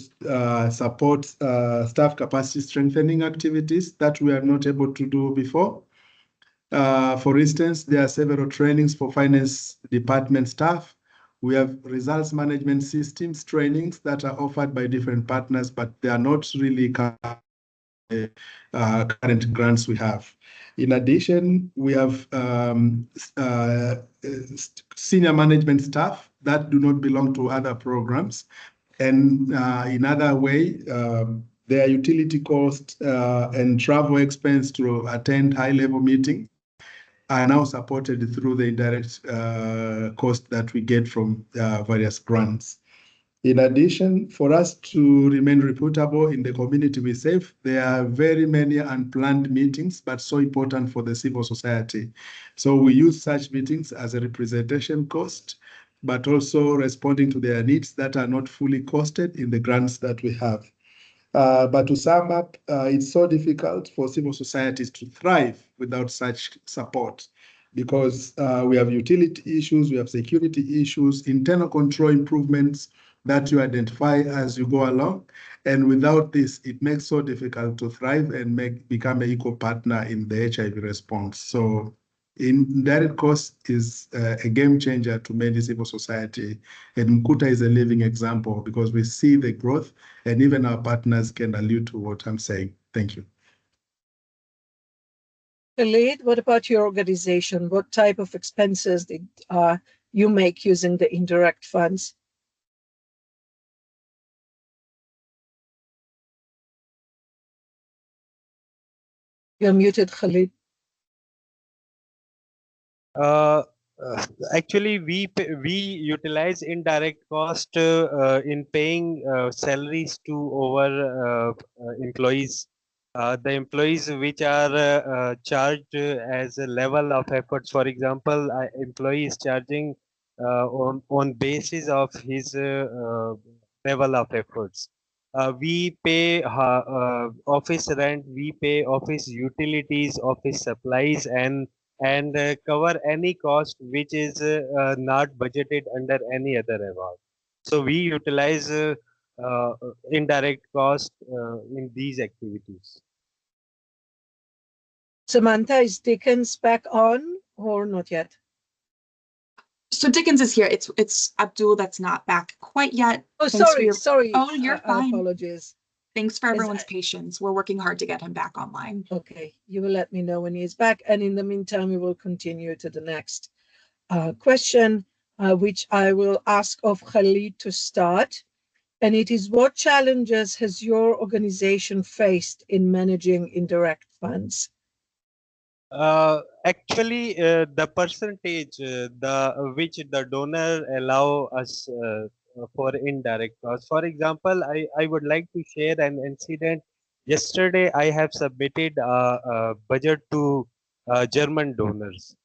support staff capacity strengthening activities that we are not able to do before. For instance, there are several trainings for finance department staff. We have results management systems trainings that are offered by different partners, but they are not really current grants we have. In addition, we have senior management staff that do not belong to other programs. And in other way, their utility cost and travel expense to attend high-level meetings are now supported through the indirect cost that we get from various grants. In addition, for us to remain reputable in the community we serve, there are very many unplanned meetings, but so important for the civil society. So we use such meetings as a representation cost, but also responding to their needs that are not fully costed in the grants that we have. But to sum up, it's so difficult for civil societies to thrive without such support, because we have utility issues, we have security issues, internal control improvements that you identify as you go along. And without this, it makes so difficult to thrive and become an equal partner in the HIV response. So indirect cost is a game changer to many civil society. And Mkuta is a living example because we see the growth, and even our partners can allude to what I'm saying. Thank you. Khalid, what about your organization? What type of expenses did you make using the indirect funds? You're muted, Khalid. Actually, we utilize indirect cost in paying salaries to our employees. The employees which are charged as a level of efforts. For example, employee is charging on basis of his level of efforts. We pay office rent, we pay office utilities, office supplies, and cover any cost which is not budgeted under any other award. So we utilize uh, indirect cost in these activities. Samantha, is Dickens back on or not yet? So Dickens is here. It's Abdul that's not back quite yet. Oh, Thanks sorry. Oh, you're fine. Apologies. Thanks for everyone's patience. We're working hard to get him back online. Okay, you will let me know when he is back. And in the meantime, we will continue to the next question, which I will ask of Khalid to start. And it is, what challenges has your organization faced in managing indirect funds? Actually, the percentage which the donor allow us for indirect cost. For example, I would like to share an incident. Yesterday, I have submitted a budget to German donors,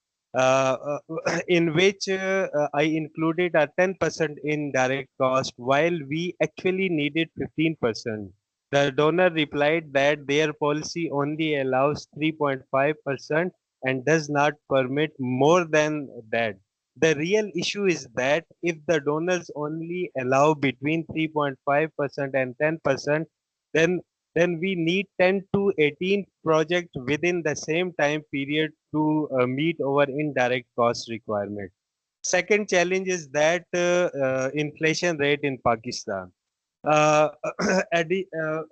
in which I included a 10% in direct cost while we actually needed 15%. The donor replied that their policy only allows 3.5% and does not permit more than that. The real issue is that if the donors only allow between 3.5% and 10%, then we need 10 to 18 projects within the same time period to meet our indirect cost requirement. Second challenge is that inflation rate in Pakistan. Uh, uh, uh,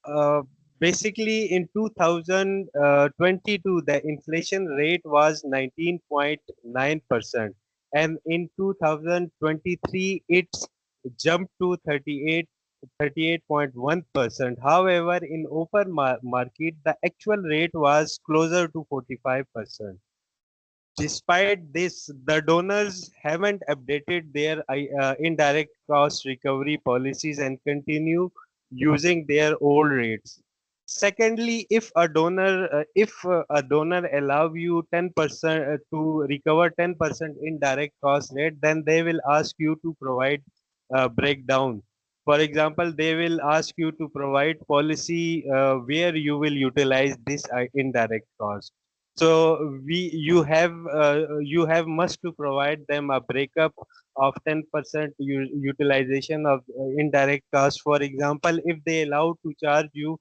uh, Basically, in 2022, the inflation rate was 19.9%, and in 2023, it's jumped to 38.1%. However, in open market, the actual rate was closer to 45%. Despite this, the donors haven't updated their indirect cost recovery policies and continue using their old rates. Secondly, if a donor allow you 10% to recover 10% indirect cost rate, then they will ask you to provide breakdown. For example, they will ask you to provide policy where you will utilize this indirect cost. So you have must to provide them a breakup of 10% utilization of indirect cost. For example, if they allow to charge you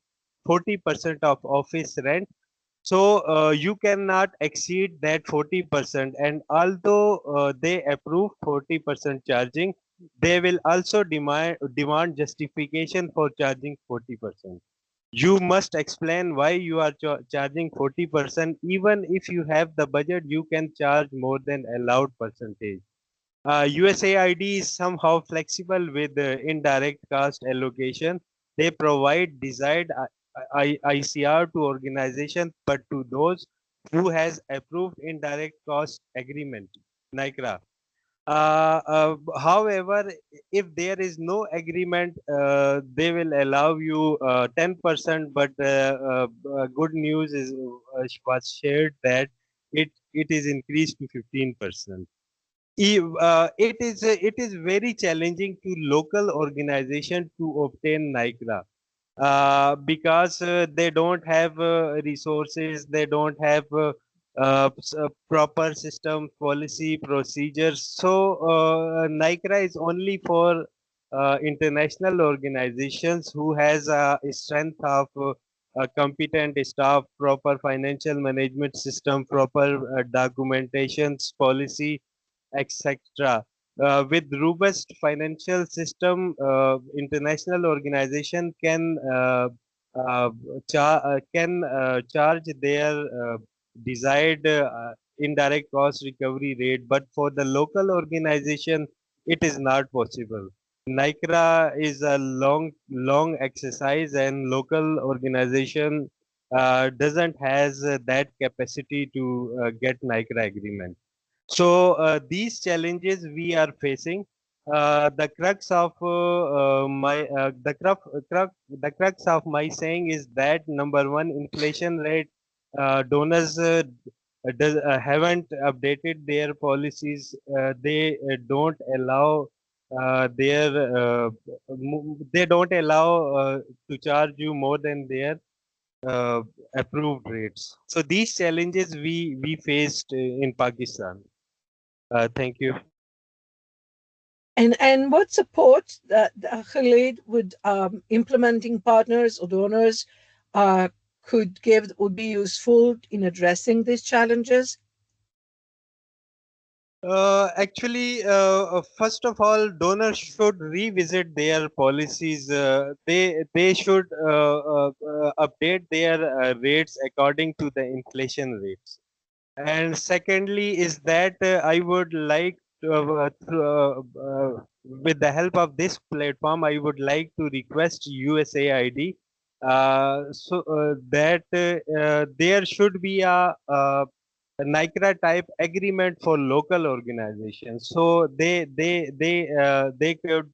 40% of office rent, so you cannot exceed that 40%. And although they approve 40% charging, they will also demand justification for charging 40%. You must explain why you are charging 40%. Even if you have the budget, you can charge more than allowed percentage. USAID is somehow flexible with the indirect cost allocation. They provide desired ICR to organizations, but to those who has approved indirect cost agreement, NICRA. However, if there is no agreement, they will allow you 10%. But good news is was shared that it is increased to 15%. It is very challenging to local organization to obtain NICRA because they don't have resources, they don't have proper system, policy, procedures. So NICRA is only for international organizations who has a strength of competent staff, proper financial management system, proper documentations, policy, etc. With robust financial system, international organization uh, can charge their desired indirect cost recovery rate, but for the local organization, it is not possible. NICRA is a long exercise, and local organization doesn't has that capacity to get NICRA agreement. So these challenges we are facing. The crux of my the crux of my saying is that number one, inflation rate. Donors haven't updated their policies. They don't allow they don't allow to charge you more than their uh, approved rates. So these challenges we faced in Pakistan. Thank you. And what support that Khalid would implementing partners or donors could give would be useful in addressing these challenges? First of all, donors should revisit their policies. They should update their rates according to the inflation rates. And secondly, is that I would like to, with the help of this platform, I would like to request USAID that there should be a NICRA type agreement for local organizations, so they could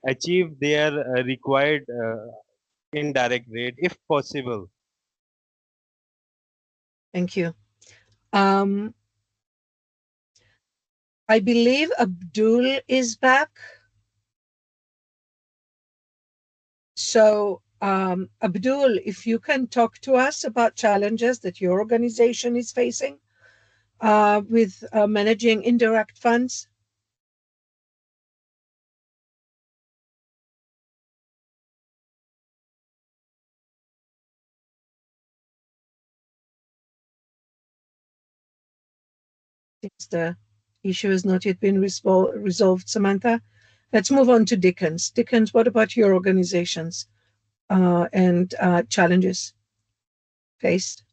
achieve their required indirect rate if possible. Thank you. I believe Abdul is back. So, Abdul, if you can talk to us about challenges that your organization is facing with managing indirect funds. Since the issue has not yet been resolved, Samantha, let's move on to Dickens. Dickens, what about your organizations and challenges faced?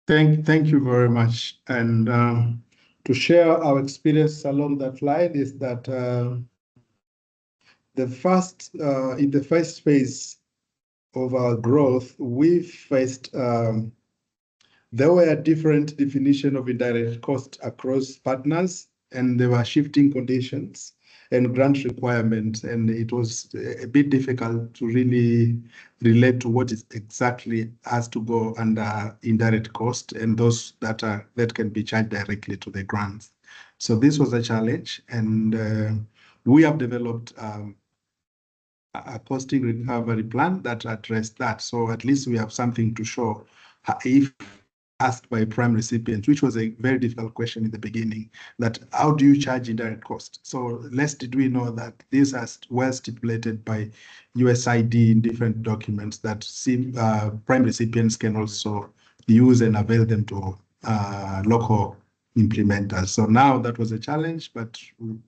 Thank you very much. And to share our experience along that line is that in the first phase of our growth, we faced there were different definition of indirect cost across partners, and there were shifting conditions and grant requirements, and it was a bit difficult to really relate to what is exactly has to go under indirect cost and those that can be charged directly to the grants. So this was a challenge, and we have developed a costing recovery plan that addressed that. So at least we have something to show if asked by prime recipients, which was a very difficult question in the beginning, that how do you charge indirect cost? So less did we know that this is well stipulated by USID in different documents that prime recipients can also use and avail them to local implementers. So now that was a challenge, but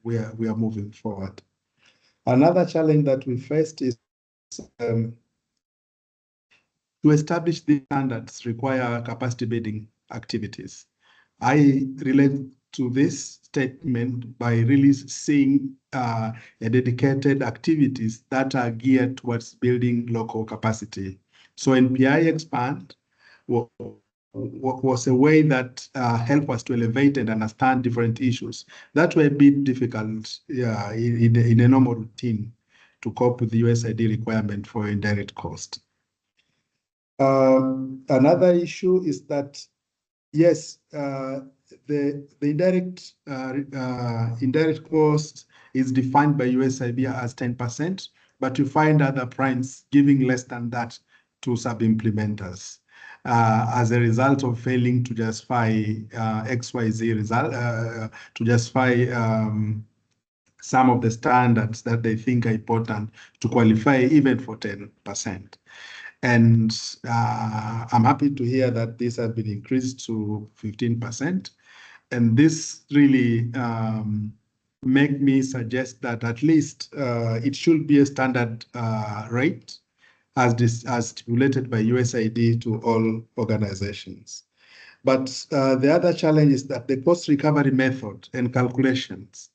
we are moving forward. Another challenge that we faced is to establish these standards require capacity building activities. I relate to this statement by really seeing a dedicated activities that are geared towards building local capacity. So NPI EXPAND was a way that helped us to elevate and understand different issues that were a bit difficult in a normal routine to cope with the USID requirement for indirect cost. Another issue is that, yes, the indirect cost is defined by USIB as 10%, but you find other primes giving less than that to sub-implementers as a result of failing to justify XYZ result, to justify some of the standards that they think are important to qualify even for 10%. And I'm happy to hear that this has been increased to 15%. And this really make me suggest that at least it should be a standard rate as stipulated by USAID to all organizations. But the other challenge is that the cost recovery method and calculations,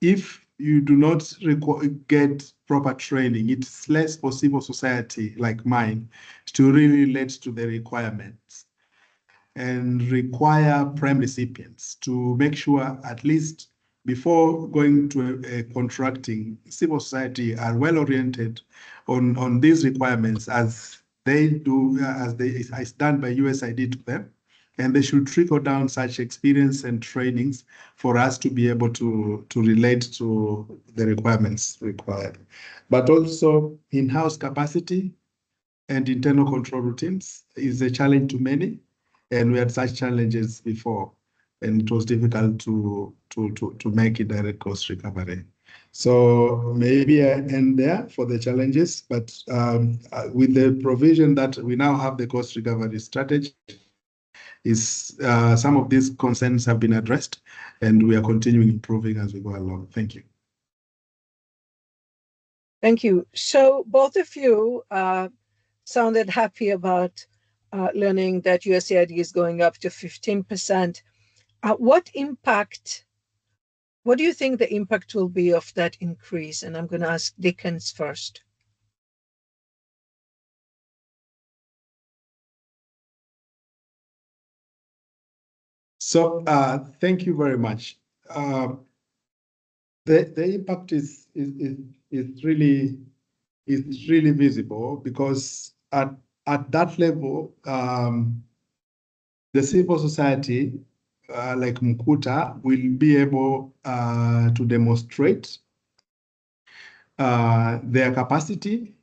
if you do not get proper training, it's less for civil society like mine to really relate to the requirements and require prime recipients to make sure at least before going to a contracting, civil society are well oriented on these requirements as they do, as done by USID to them. And they should trickle down such experience and trainings for us to be able to relate to the requirements required. But also in-house capacity and internal control routines is a challenge to many. And we had such challenges before, and it was difficult to make indirect cost recovery. So maybe I end there for the challenges, but with the provision that we now have the cost recovery strategy, some of these concerns have been addressed, and we are continuing improving as we go along. Thank you. Thank you. So both of you sounded happy about learning that USAID is going up to 15%. What do you think the impact will be of that increase? And I'm going to ask Dickens first. So thank you very much. The impact is really visible because at at that level, the civil society, like Mkuta, will be able to demonstrate their capacity,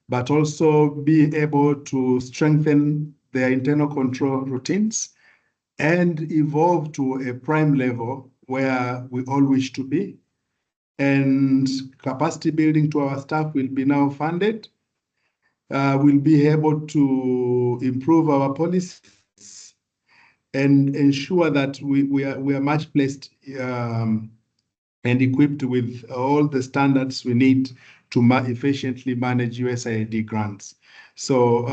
but also be able to strengthen their internal control routines and evolve to a prime level where we all wish to be. And capacity building to our staff will be now funded. We'll be able to improve our policies and ensure that we are much placed and equipped with all the standards we need to efficiently manage USAID grants. So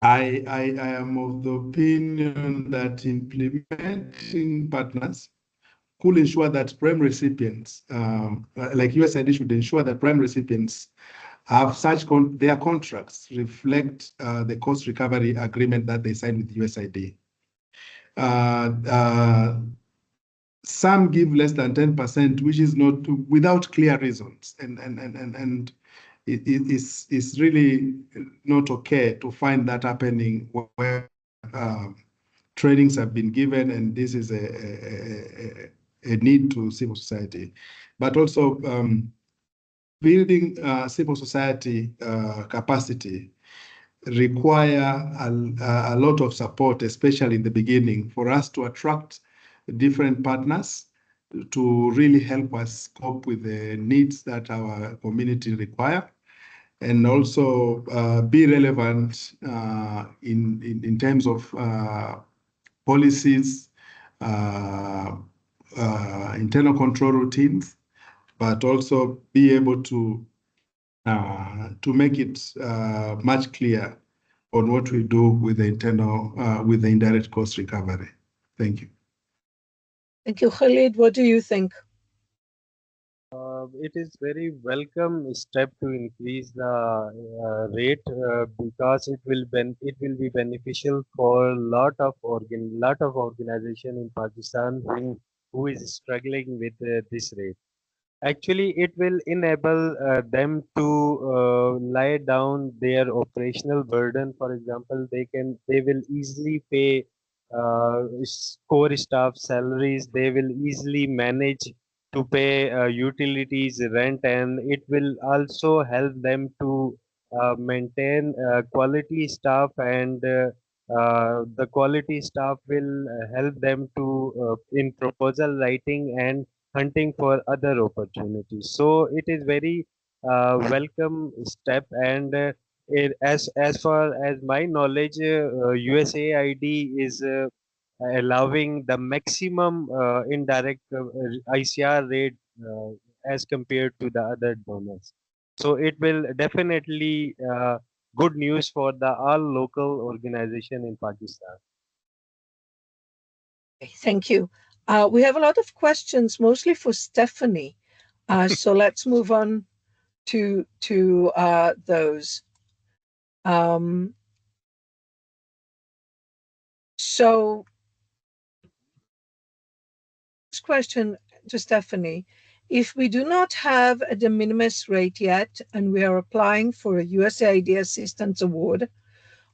I am of the opinion that implementing partners could ensure that prime recipients, like USAID should ensure that prime recipients have such their contracts reflect the cost recovery agreement that they signed with USAID. Some give less than 10%, which is not without clear reasons, and it's really not okay to find that happening where trainings have been given, and this is a need to civil society, but also building civil society capacity require a lot of support, especially in the beginning, for us to attract different partners to really help us cope with the needs that our community require, and also be relevant in terms of policies, internal control routines, but also be able to make it much clear on what we do with the internal, with the indirect cost recovery. Thank you. Thank you, Khalid. What do you think? It is very welcome step to increase the rate because it will be beneficial for lot of organization in Pakistan who is struggling with this rate. Actually, it will enable them to lie down their operational burden. For example, they will easily pay core staff salaries. They will easily manage to pay utilities, rent, and it will also help them to maintain quality staff, and the quality staff will help them to in proposal writing and hunting for other opportunities. So it is very welcome step, and as far as my knowledge, USAID is allowing the maximum indirect ICR rate as compared to the other donors. So it will definitely good news for the all local organization in Pakistan. Thank you. We have a lot of questions, mostly for Stephanie. So let's move on to those. So, this question to Stephanie: if we do not have a de minimis rate yet, and we are applying for a USAID assistance award,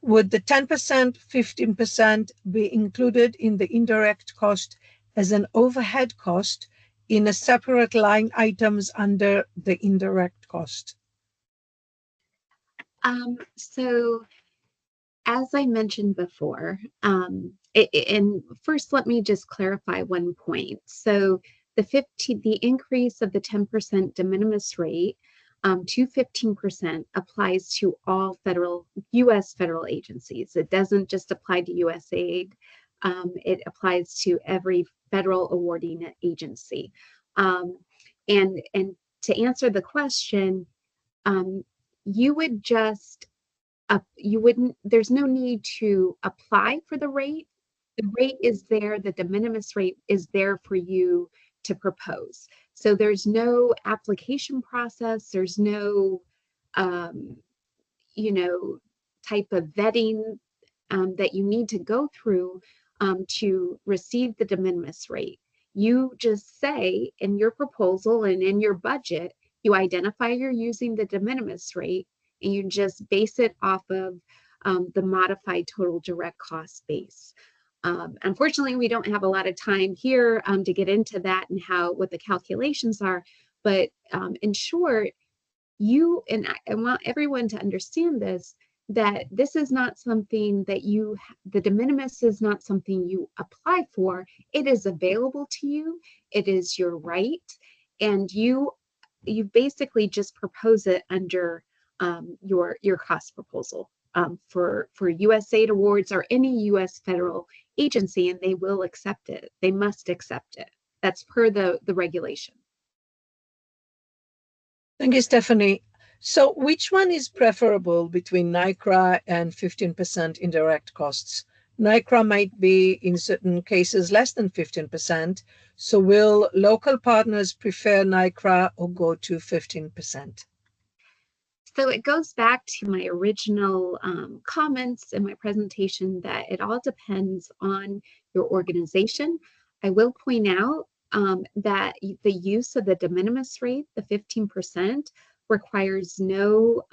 would the 10%, 15% be included in the indirect cost as an overhead cost in a separate line items under the indirect cost? So as I mentioned before, and first let me just clarify one point. So the increase of the 10% de minimis rate to 15% applies to all U.S. federal agencies. It doesn't just apply to USAID. It applies to every federal awarding agency. And to answer the question, you would just there's no need to apply for the rate. The rate is there, the de minimis rate is there for you to propose. So there's no application process, there's no, type of vetting that you need to go through to receive the de minimis rate. You just say in your proposal and in your budget, you identify you're using the de minimis rate, and you just base it off of the modified total direct cost base. Unfortunately, we don't have a lot of time here to get into that and what the calculations are, but in short, I want everyone to understand this, that this is not something that the de minimis is not something you apply for. It is available to you. It is your right. And you basically just propose it under your cost proposal for USAID awards or any US federal agency, and they will accept it. They must accept it. That's per the regulation. Thank you, Stephanie. So which one is preferable between NICRA and 15% indirect costs? NICRA might be in certain cases less than 15%. So will local partners prefer NICRA or go to 15%? So it goes back to my original comments in my presentation that it all depends on your organization. I will point out that the use of the de minimis rate, the 15%, requires you're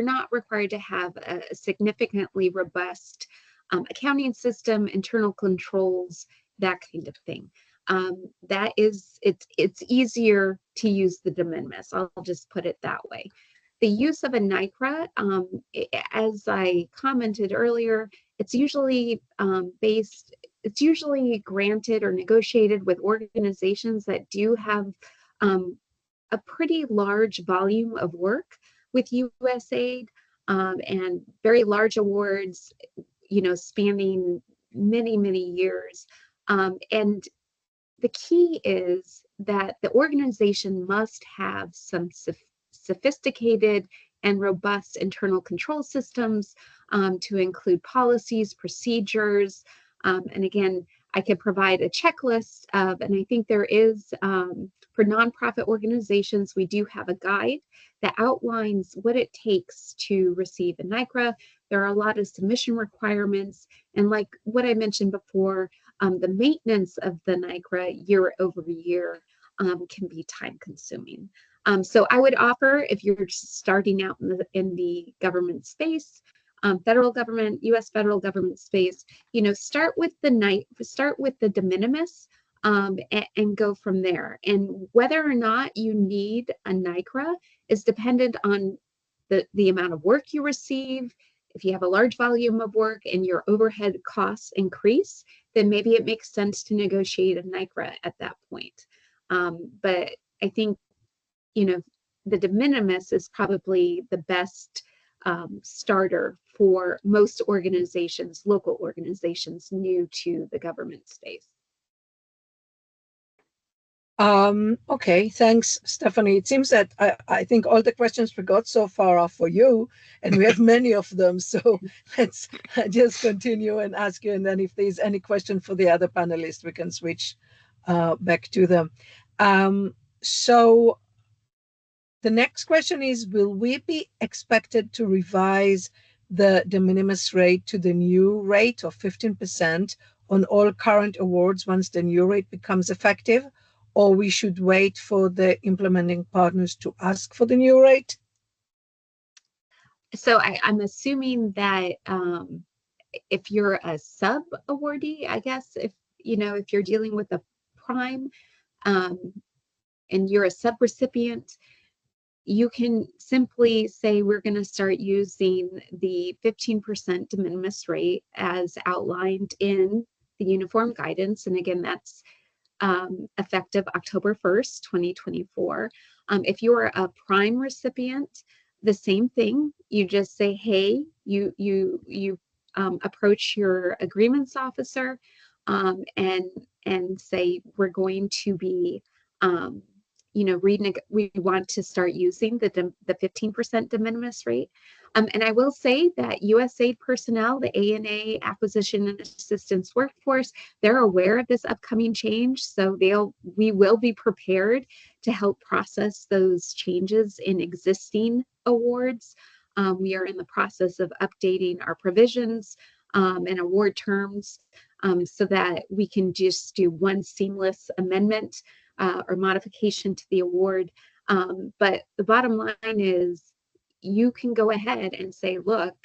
not required to have a significantly robust accounting system, internal controls, that kind of thing. It's easier to use the de minimis. I'll just put it that way. The use of a NICRA, as I commented earlier, it's usually granted or negotiated with organizations that do have a pretty large volume of work with USAID and very large awards, spanning many, many years. And the key is that the organization must have some sophisticated and robust internal control systems to include policies, procedures, and again, I could provide a checklist of, and I think there is, for nonprofit organizations, we do have a guide that outlines what it takes to receive a NICRA. There are a lot of submission requirements, and like what I mentioned before, the maintenance of the NICRA year over year can be time consuming. So I would offer, if you're starting out in the government space, federal government, U.S. federal government space, start with the de minimis and go from there. And whether or not you need a NICRA is dependent on the amount of work you receive. If you have a large volume of work and your overhead costs increase, then maybe it makes sense to negotiate a NICRA at that point. But I think, the de minimis is probably the best starter for most organizations, local organizations new to the government space. Okay, thanks, Stephanie. It seems that I think all the questions we got so far are for you, and we have many of them. So let's just continue and ask you, and then if there's any question for the other panelists, we can switch back to them. So the next question is, will we be expected to revise the de minimis rate to the new rate of 15% on all current awards once the new rate becomes effective? Or we should wait for the implementing partners to ask for the new rate? So I'm assuming that if you're a sub awardee, I guess, if you're dealing with a prime and you're a sub-recipient, you can simply say we're going to start using the 15% de minimis rate as outlined in the uniform guidance. And again, that's effective October 1st, 2024. If you are a prime recipient, the same thing. You just say, hey, you approach your agreements officer and say, we're going to be, we want to start using the 15% de minimis rate. And I will say that USAID personnel, the ANA Acquisition and Assistance Workforce, they're aware of this upcoming change. So we will be prepared to help process those changes in existing awards. We are in the process of updating our provisions and award terms so that we can just do one seamless amendment or modification to the award. But the bottom line is you can go ahead and say, look,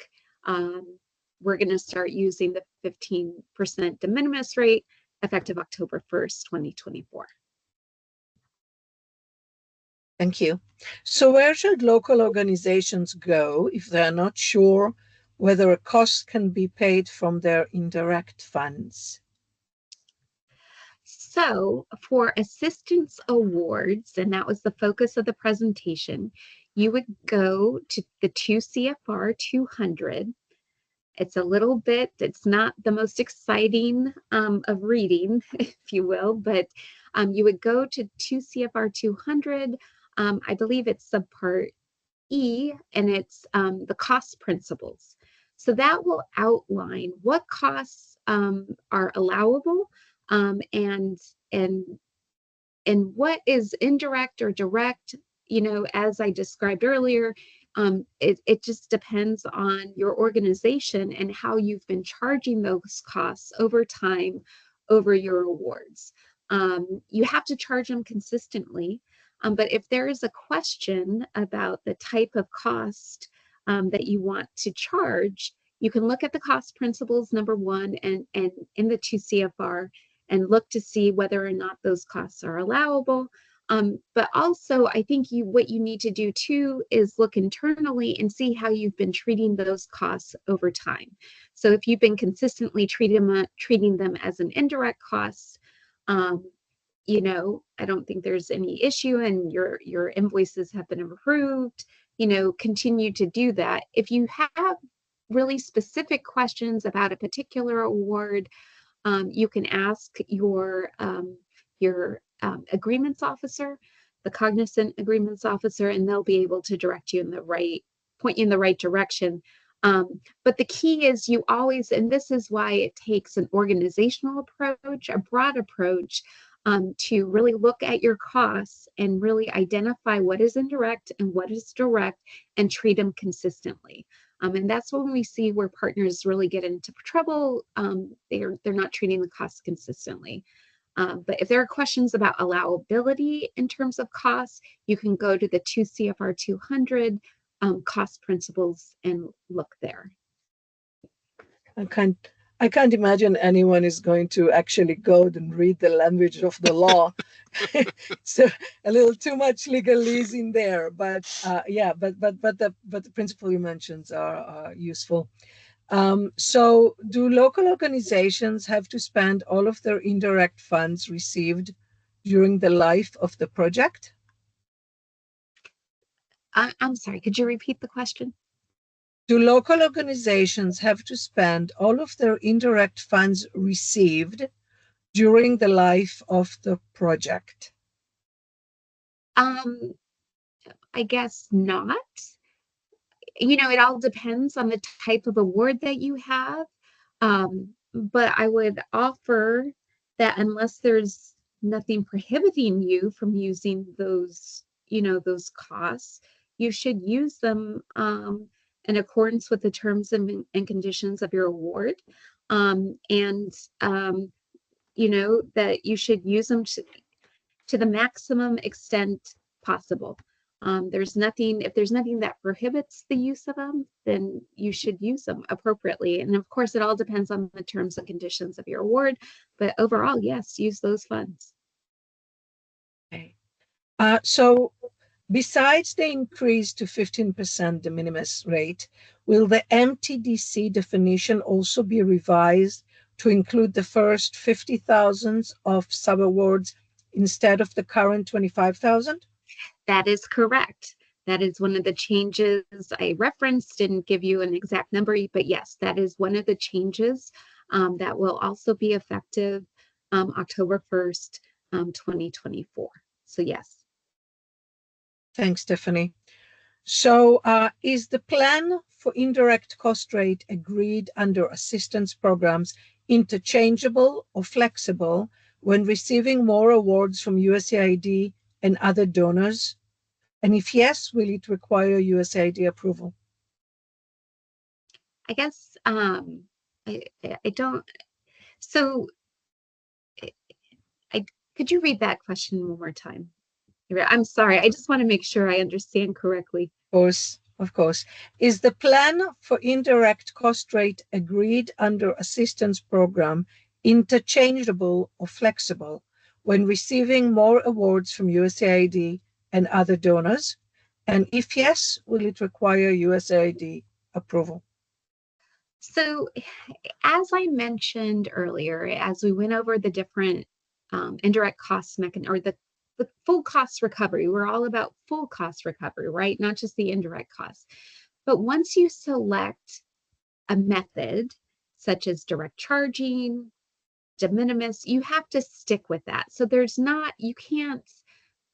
we're going to start using the 15% de minimis rate effective October 1st, 2024. Thank you. So where should local organizations go if they're not sure whether a cost can be paid from their indirect funds? So for assistance awards, and that was the focus of the presentation, you would go to the 2 CFR 200. It's a little bit, it's not the most exciting of reading, if you will, but you would go to 2 CFR 200. I believe it's subpart E, and it's the cost principles. So that will outline what costs are allowable and what is indirect or direct. You know, as I described earlier, it just depends on your organization and how you've been charging those costs over time over your awards. You have to charge them consistently, but if there is a question about the type of cost that you want to charge, you can look at the cost principles, number one, and in the 2 CFR, and look to see whether or not those costs are allowable. But also, I think what you need to do too is look internally and see how you've been treating those costs over time. So if you've been consistently treating them as an indirect cost, you know, I don't think there's any issue, and your invoices have been approved. You know, continue to do that. If you have really specific questions about a particular award, you can ask your agreements officer, the cognizant agreements officer, and they'll be able to direct you in the point you in the right direction. But the key is you always, and this is why it takes an organizational approach, a broad approach, to really look at your costs and really identify what is indirect and what is direct and treat them consistently. And that's when we see where partners really get into trouble. They're not treating the costs consistently. But if there are questions about allowability in terms of costs, you can go to the 2 CFR 200 cost principles and look there. I can't imagine anyone is going to actually go and read the language of the law. So a little too much legalese in there, but yeah, but the principle you mentioned are useful. So do local organizations have to spend all of their indirect funds received during the life of the project? I'm sorry, could you repeat the question? Do local organizations have to spend all of their indirect funds received during the life of the project? I guess not. You know, it all depends on the type of award that you have. But I would offer that unless there's nothing prohibiting you from using those, you know, those costs, you should use them in accordance with the terms and conditions of your award. You know, that you should use them to the maximum extent possible. If there's nothing that prohibits the use of them, then you should use them appropriately. And of course, it all depends on the terms and conditions of your award. But overall, yes, use those funds. Okay. So besides the increase to 15% de minimis rate, will the MTDC definition also be revised to include the first 50,000 of sub-awards instead of the current 25,000? That is correct. That is one of the changes I referenced, didn't give you an exact number, but yes, that is one of the changes that will also be effective October 1st, 2024. So yes. Thanks, Stephanie. So is the plan for indirect cost rate agreed under assistance programs interchangeable or flexible when receiving more awards from USAID and other donors? And if yes, will it require USAID approval? I guess I don't. So Could you read that question one more time? I'm sorry, I just want to make sure I understand correctly. Of course. Is the plan for indirect cost rate agreed under assistance program interchangeable or flexible when receiving more awards from USAID and other donors? And if yes, will it require USAID approval? So as I mentioned earlier, as we went over the different indirect cost mechanism, or the full cost recovery, we're all about full cost recovery, right? Not just the indirect costs. But once you select a method, such as direct charging, de minimis, you have to stick with that. So you can't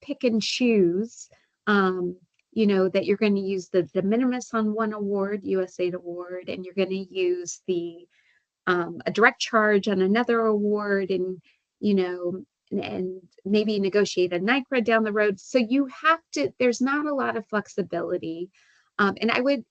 pick and choose, that you're going to use the de minimis on one award, USAID award, and you're going to use a direct charge on another award, and and maybe negotiate a NICRA down the road. So there's not a lot of flexibility. And I would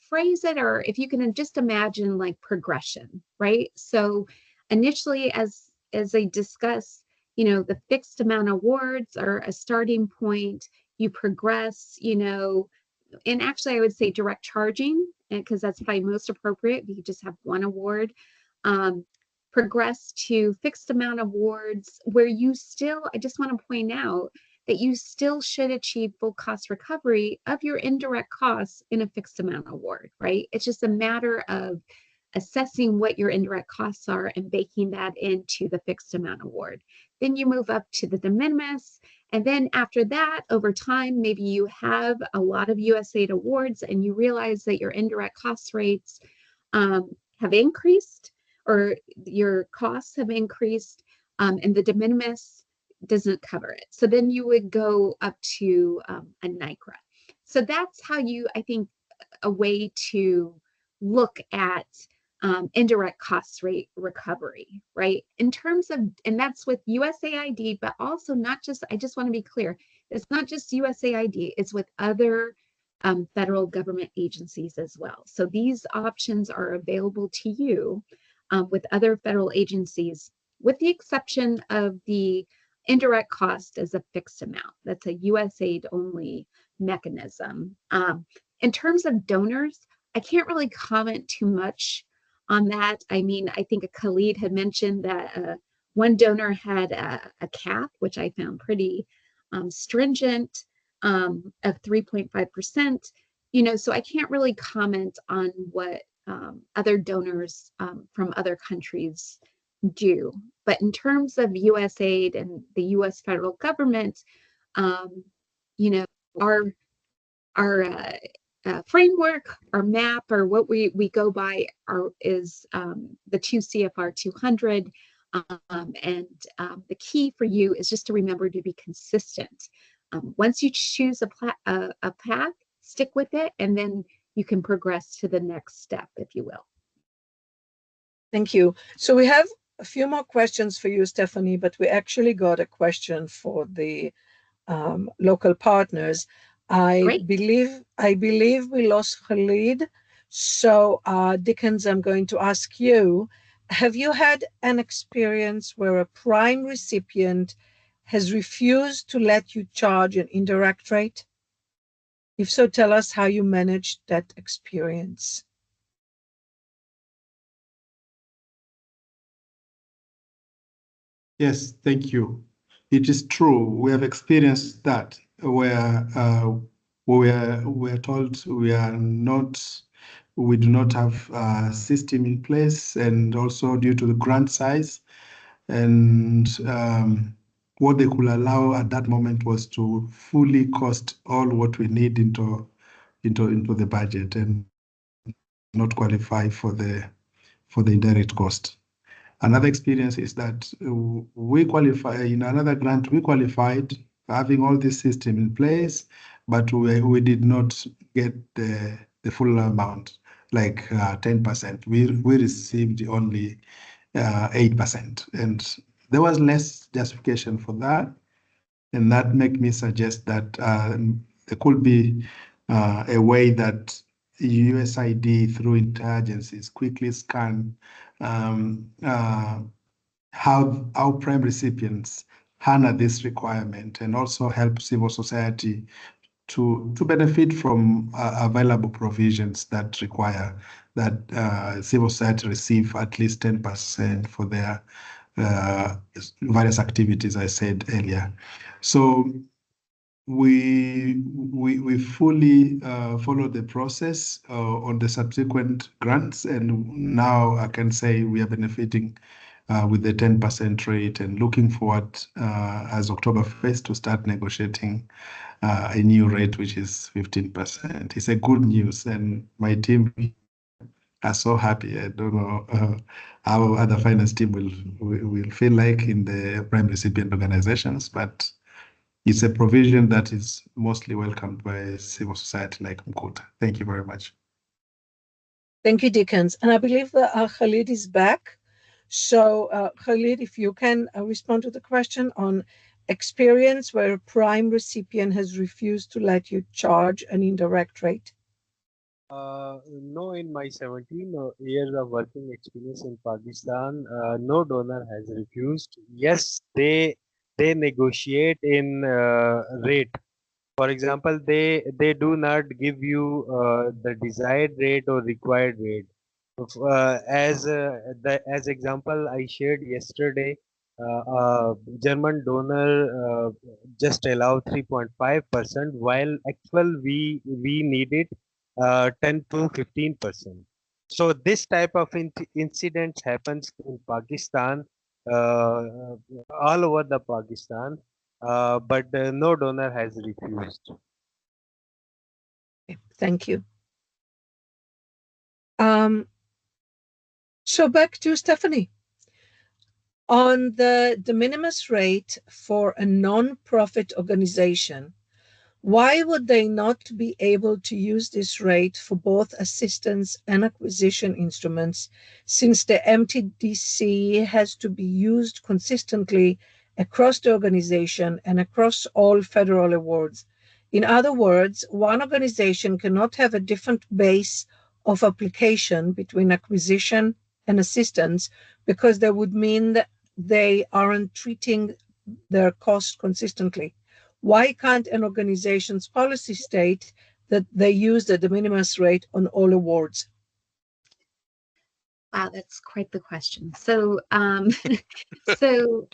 phrase it, or if you can just imagine like progression, right? So initially, as I discussed, the fixed amount awards are a starting point. You progress, and actually I would say direct charging, because that's probably most appropriate. You just have one award. Progress to fixed amount awards, where I just want to point out that you still should achieve full cost recovery of your indirect costs in a fixed amount award, right? It's just a matter of assessing what your indirect costs are and baking that into the fixed amount award. Then you move up to the de minimis. And then after that, over time, maybe you have a lot of USAID awards and you realize that your indirect cost rates have increased, or your costs have increased, and the de minimis doesn't cover it. So then you would go up to a NICRA. So that's how I think, a way to look at indirect cost rate recovery, right? In terms of, and that's with USAID, but also not just, I just want to be clear, it's not just USAID, it's with other federal government agencies as well. So these options are available to you with other federal agencies, with the exception of the indirect cost as a fixed amount. That's a USAID only mechanism. In terms of donors, I can't really comment too much on that. I mean, I think Khalid had mentioned that one donor had a cap, which I found pretty stringent, of 3.5%. So I can't really comment on what other donors from other countries do. But in terms of USAID and the US federal government, our framework, our map, or what we go by is the 2 CFR 200. And the key for you is just to remember to be consistent. Once you choose a path, stick with it, and then you can progress to the next step, if you will. Thank you. So we have a few more questions for you, Stephanie, but we actually got a question for the local partners. I believe we lost Khalid. So Dickens, I'm going to ask you, have you had an experience where a prime recipient has refused to let you charge an indirect rate? If so, tell us how you managed that experience. Yes, thank you. It is true. We have experienced that where we are told we do not have a system in place, and also due to the grant size, and what they could allow at that moment was to fully cost all what we need into the budget and not qualify for the indirect cost. Another experience is that we qualify in another grant. We qualified having all this system in place, but we did not get the full amount, like 10%. We received only 8%, and there was less justification for that, and that make me suggest that there could be a way that USAID through interagencies quickly scan how prime recipients honor this requirement and also help civil society to benefit from available provisions that require that civil society receive at least 10% for their various activities I said earlier. So we fully follow the process on the subsequent grants, and now I can say we are benefiting with the 10% rate and looking forward as October 1st to start negotiating a new rate, which is 15%. It's a good news, and my team are so happy. I don't know how other finance team will feel like in the prime recipient organizations, but it's a provision that is mostly welcomed by civil society like Mkuta. Thank you very much. Thank you, Dickens. And I believe that Khalid is back. So Khalid, if you can respond to the question on experience where a prime recipient has refused to let you charge an indirect rate. No, in my 17 years of working experience in Pakistan, no donor has refused. Yes, they negotiate in rate. For example, they do not give you the desired rate or required rate. As example I shared yesterday, German donor just allow 3.5%, while actual we needed 10 to 15%. So this type of incidents happens in Pakistan, uh, all over the Pakistan, but no donor has refused. Okay, thank you. So back to Stephanie. On the de minimis rate for a non-profit organization, why would they not be able to use this rate for both assistance and acquisition instruments, since the MTDC has to be used consistently across the organization and across all federal awards? In other words, one organization cannot have a different base of application between acquisition and assistance, because that would mean that they aren't treating their cost consistently. Why can't an organization's policy state that they use the de minimis rate on all awards? Wow, that's quite the question. So, so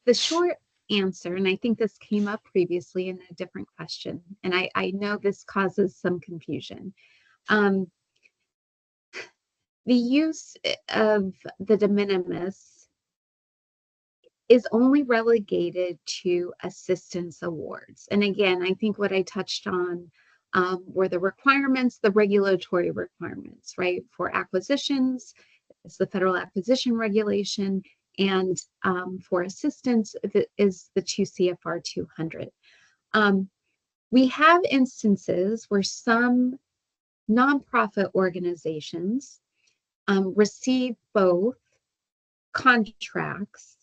the short answer, and I think this came up previously in a different question, and I know this causes some confusion. The use of the de minimis is only relegated to assistance awards. And again, I think what I touched on were the requirements, the regulatory requirements, right? For acquisitions, it's the federal acquisition regulation, and for assistance is the 2 CFR 200. We have instances where some nonprofit organizations receive both contracts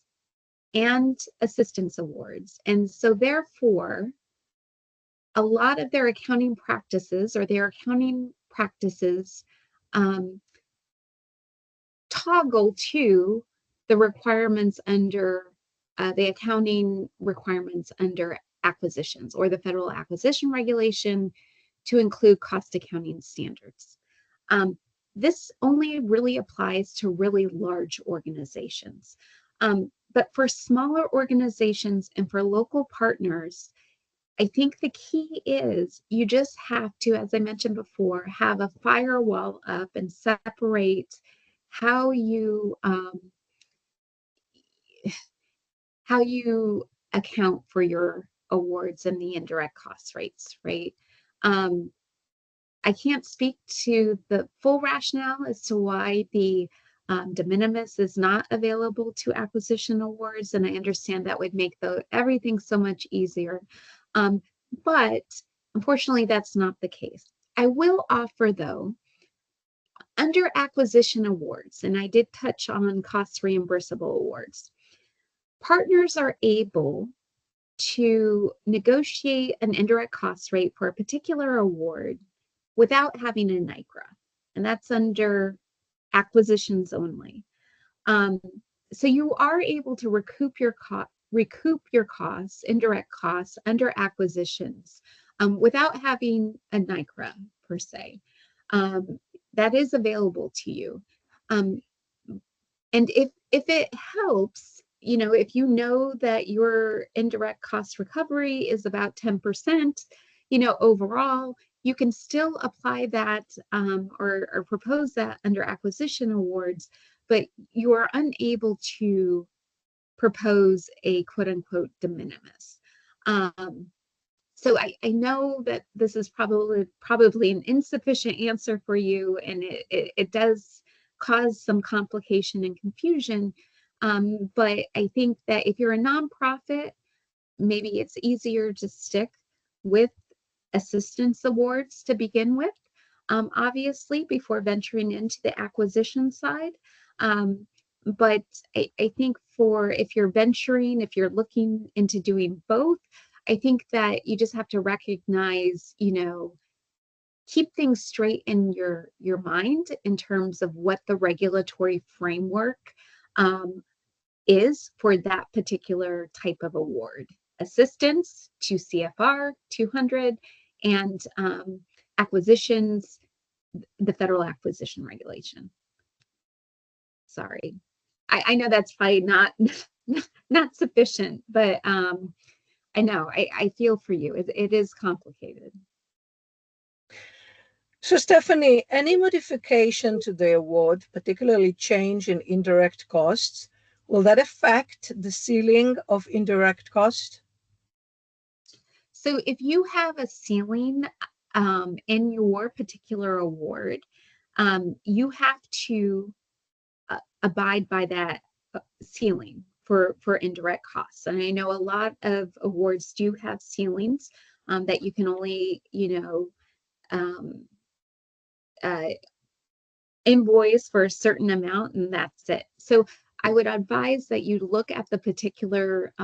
and assistance awards. And so therefore, a lot of their accounting practices toggle to the requirements under the accounting requirements under acquisitions or the federal acquisition regulation to include cost accounting standards. This only really applies to really large organizations. But for smaller organizations and for local partners, I think the key is you just have to, as I mentioned before, have a firewall up and separate how you account for your awards and the indirect cost rates, right? I can't speak to the full rationale as to why the de minimis is not available to acquisition awards, and I understand that would make everything so much easier. But unfortunately, that's not the case. I will offer, though, under acquisition awards, and I did touch on cost reimbursable awards, partners are able to negotiate an indirect cost rate for a particular award without having a NICRA, and that's under acquisitions only. so you are able to recoup your costs, indirect costs under acquisitions without having a NICRA per se. That is available to you. And if it helps, you know, if you know that your indirect cost recovery is about 10%, you know, overall, you can still apply that or propose that under acquisition awards, but you are unable to propose a quote unquote de minimis. So I know that this is probably an insufficient answer for you, and it does cause some complication and confusion. But I think that if you're a nonprofit, maybe it's easier to stick with assistance awards to begin with, obviously, before venturing into the acquisition side. But I think if you're venturing, if you're looking into doing both, I think that you just have to recognize, you know, keep things straight in your mind in terms of what the regulatory framework is for that particular type of award. Assistance to CFR 200 and acquisitions, the federal acquisition regulation. Sorry, I know that's probably not sufficient, but I know, I feel for you. It is complicated. So Stephanie, any modification to the award, particularly change in indirect costs, will that affect the ceiling of indirect cost? So if you have a ceiling in your particular award, you have to abide by that ceiling for indirect costs. And I know a lot of awards do have ceilings that you can only, you know, invoice for a certain amount, and that's it. So I would advise that you look at the particular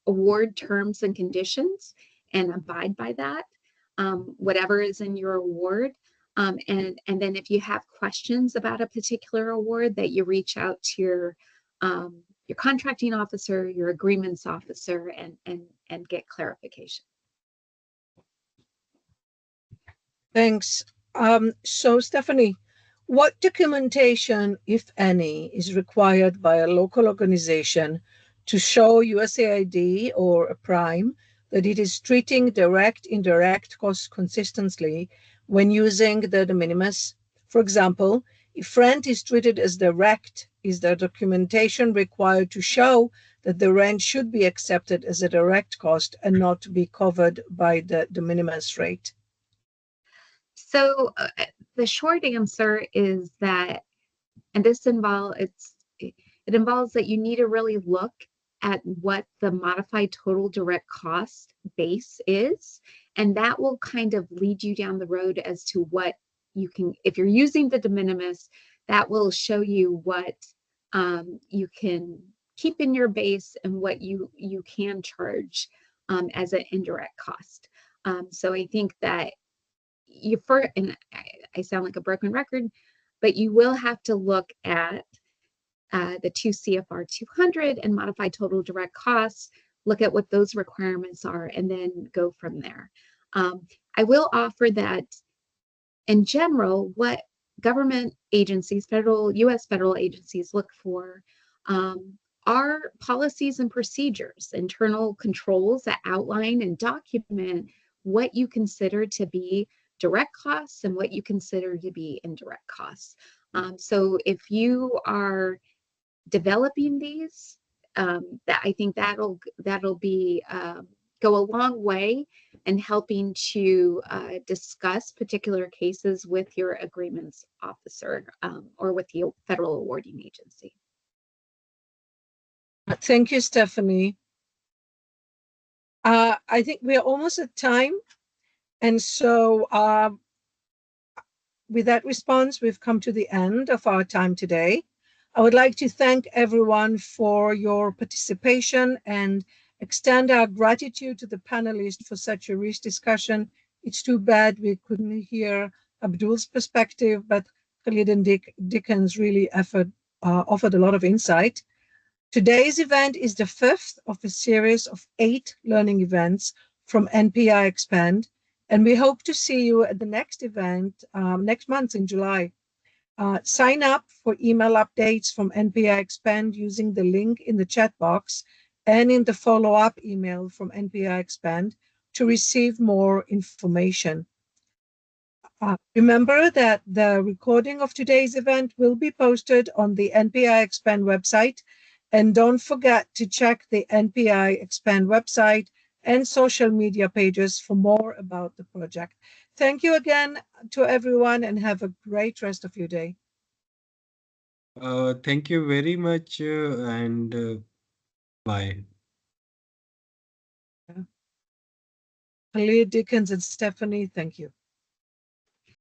award terms and conditions and abide by that, whatever is in your award. And then if you have questions about a particular award, that you reach out to your contracting officer, your agreements officer, and get clarification. Thanks. So Stephanie, what documentation, if any, is required by a local organization to show USAID or a prime that it is treating direct, indirect costs consistently when using the de minimis? For example, if rent is treated as direct, is there documentation required to show that the rent should be accepted as a direct cost and not to be covered by the de minimis rate? So the short answer is that, and this involves, it involves that you need to really look at what the modified total direct cost base is, and that will kind of lead you down the road as to what you can, if you're using the de minimis, that will show you what you can keep in your base and what you can charge as an indirect cost. So I think that and I sound like a broken record, but you will have to look at the 2 CFR 200 and modified total direct costs, look at what those requirements are, and then go from there. I will offer that in general, what government agencies, US federal agencies look for are policies and procedures, internal controls that outline and document what you consider to be direct costs and what you consider to be indirect costs. So if you are developing these, that I think that'll be go a long way in helping to discuss particular cases with your agreements officer or with the federal awarding agency. Thank you, Stephanie. I think we are almost at time. And so with that response, we've come to the end of our time today. I would like to thank everyone for your participation and extend our gratitude to the panelists for such a rich discussion. It's too bad we couldn't hear Abdul's perspective, but Khalid and Dickens really offered a lot of insight. Today's event is the 5th of a series of 8 learning events from NPI EXPAND, and we hope to see you at the next event next month in July. Sign up for email updates from NPI EXPAND using the link in the chat box and in the follow-up email from NPI EXPAND to receive more information. Remember that the recording of today's event will be posted on the NPI EXPAND website, and don't forget to check the NPI EXPAND website and social media pages for more about the project. Thank you again to everyone and have a great rest of your day. Thank you very much and bye. Khalid, Dickens, and Stephanie, thank you.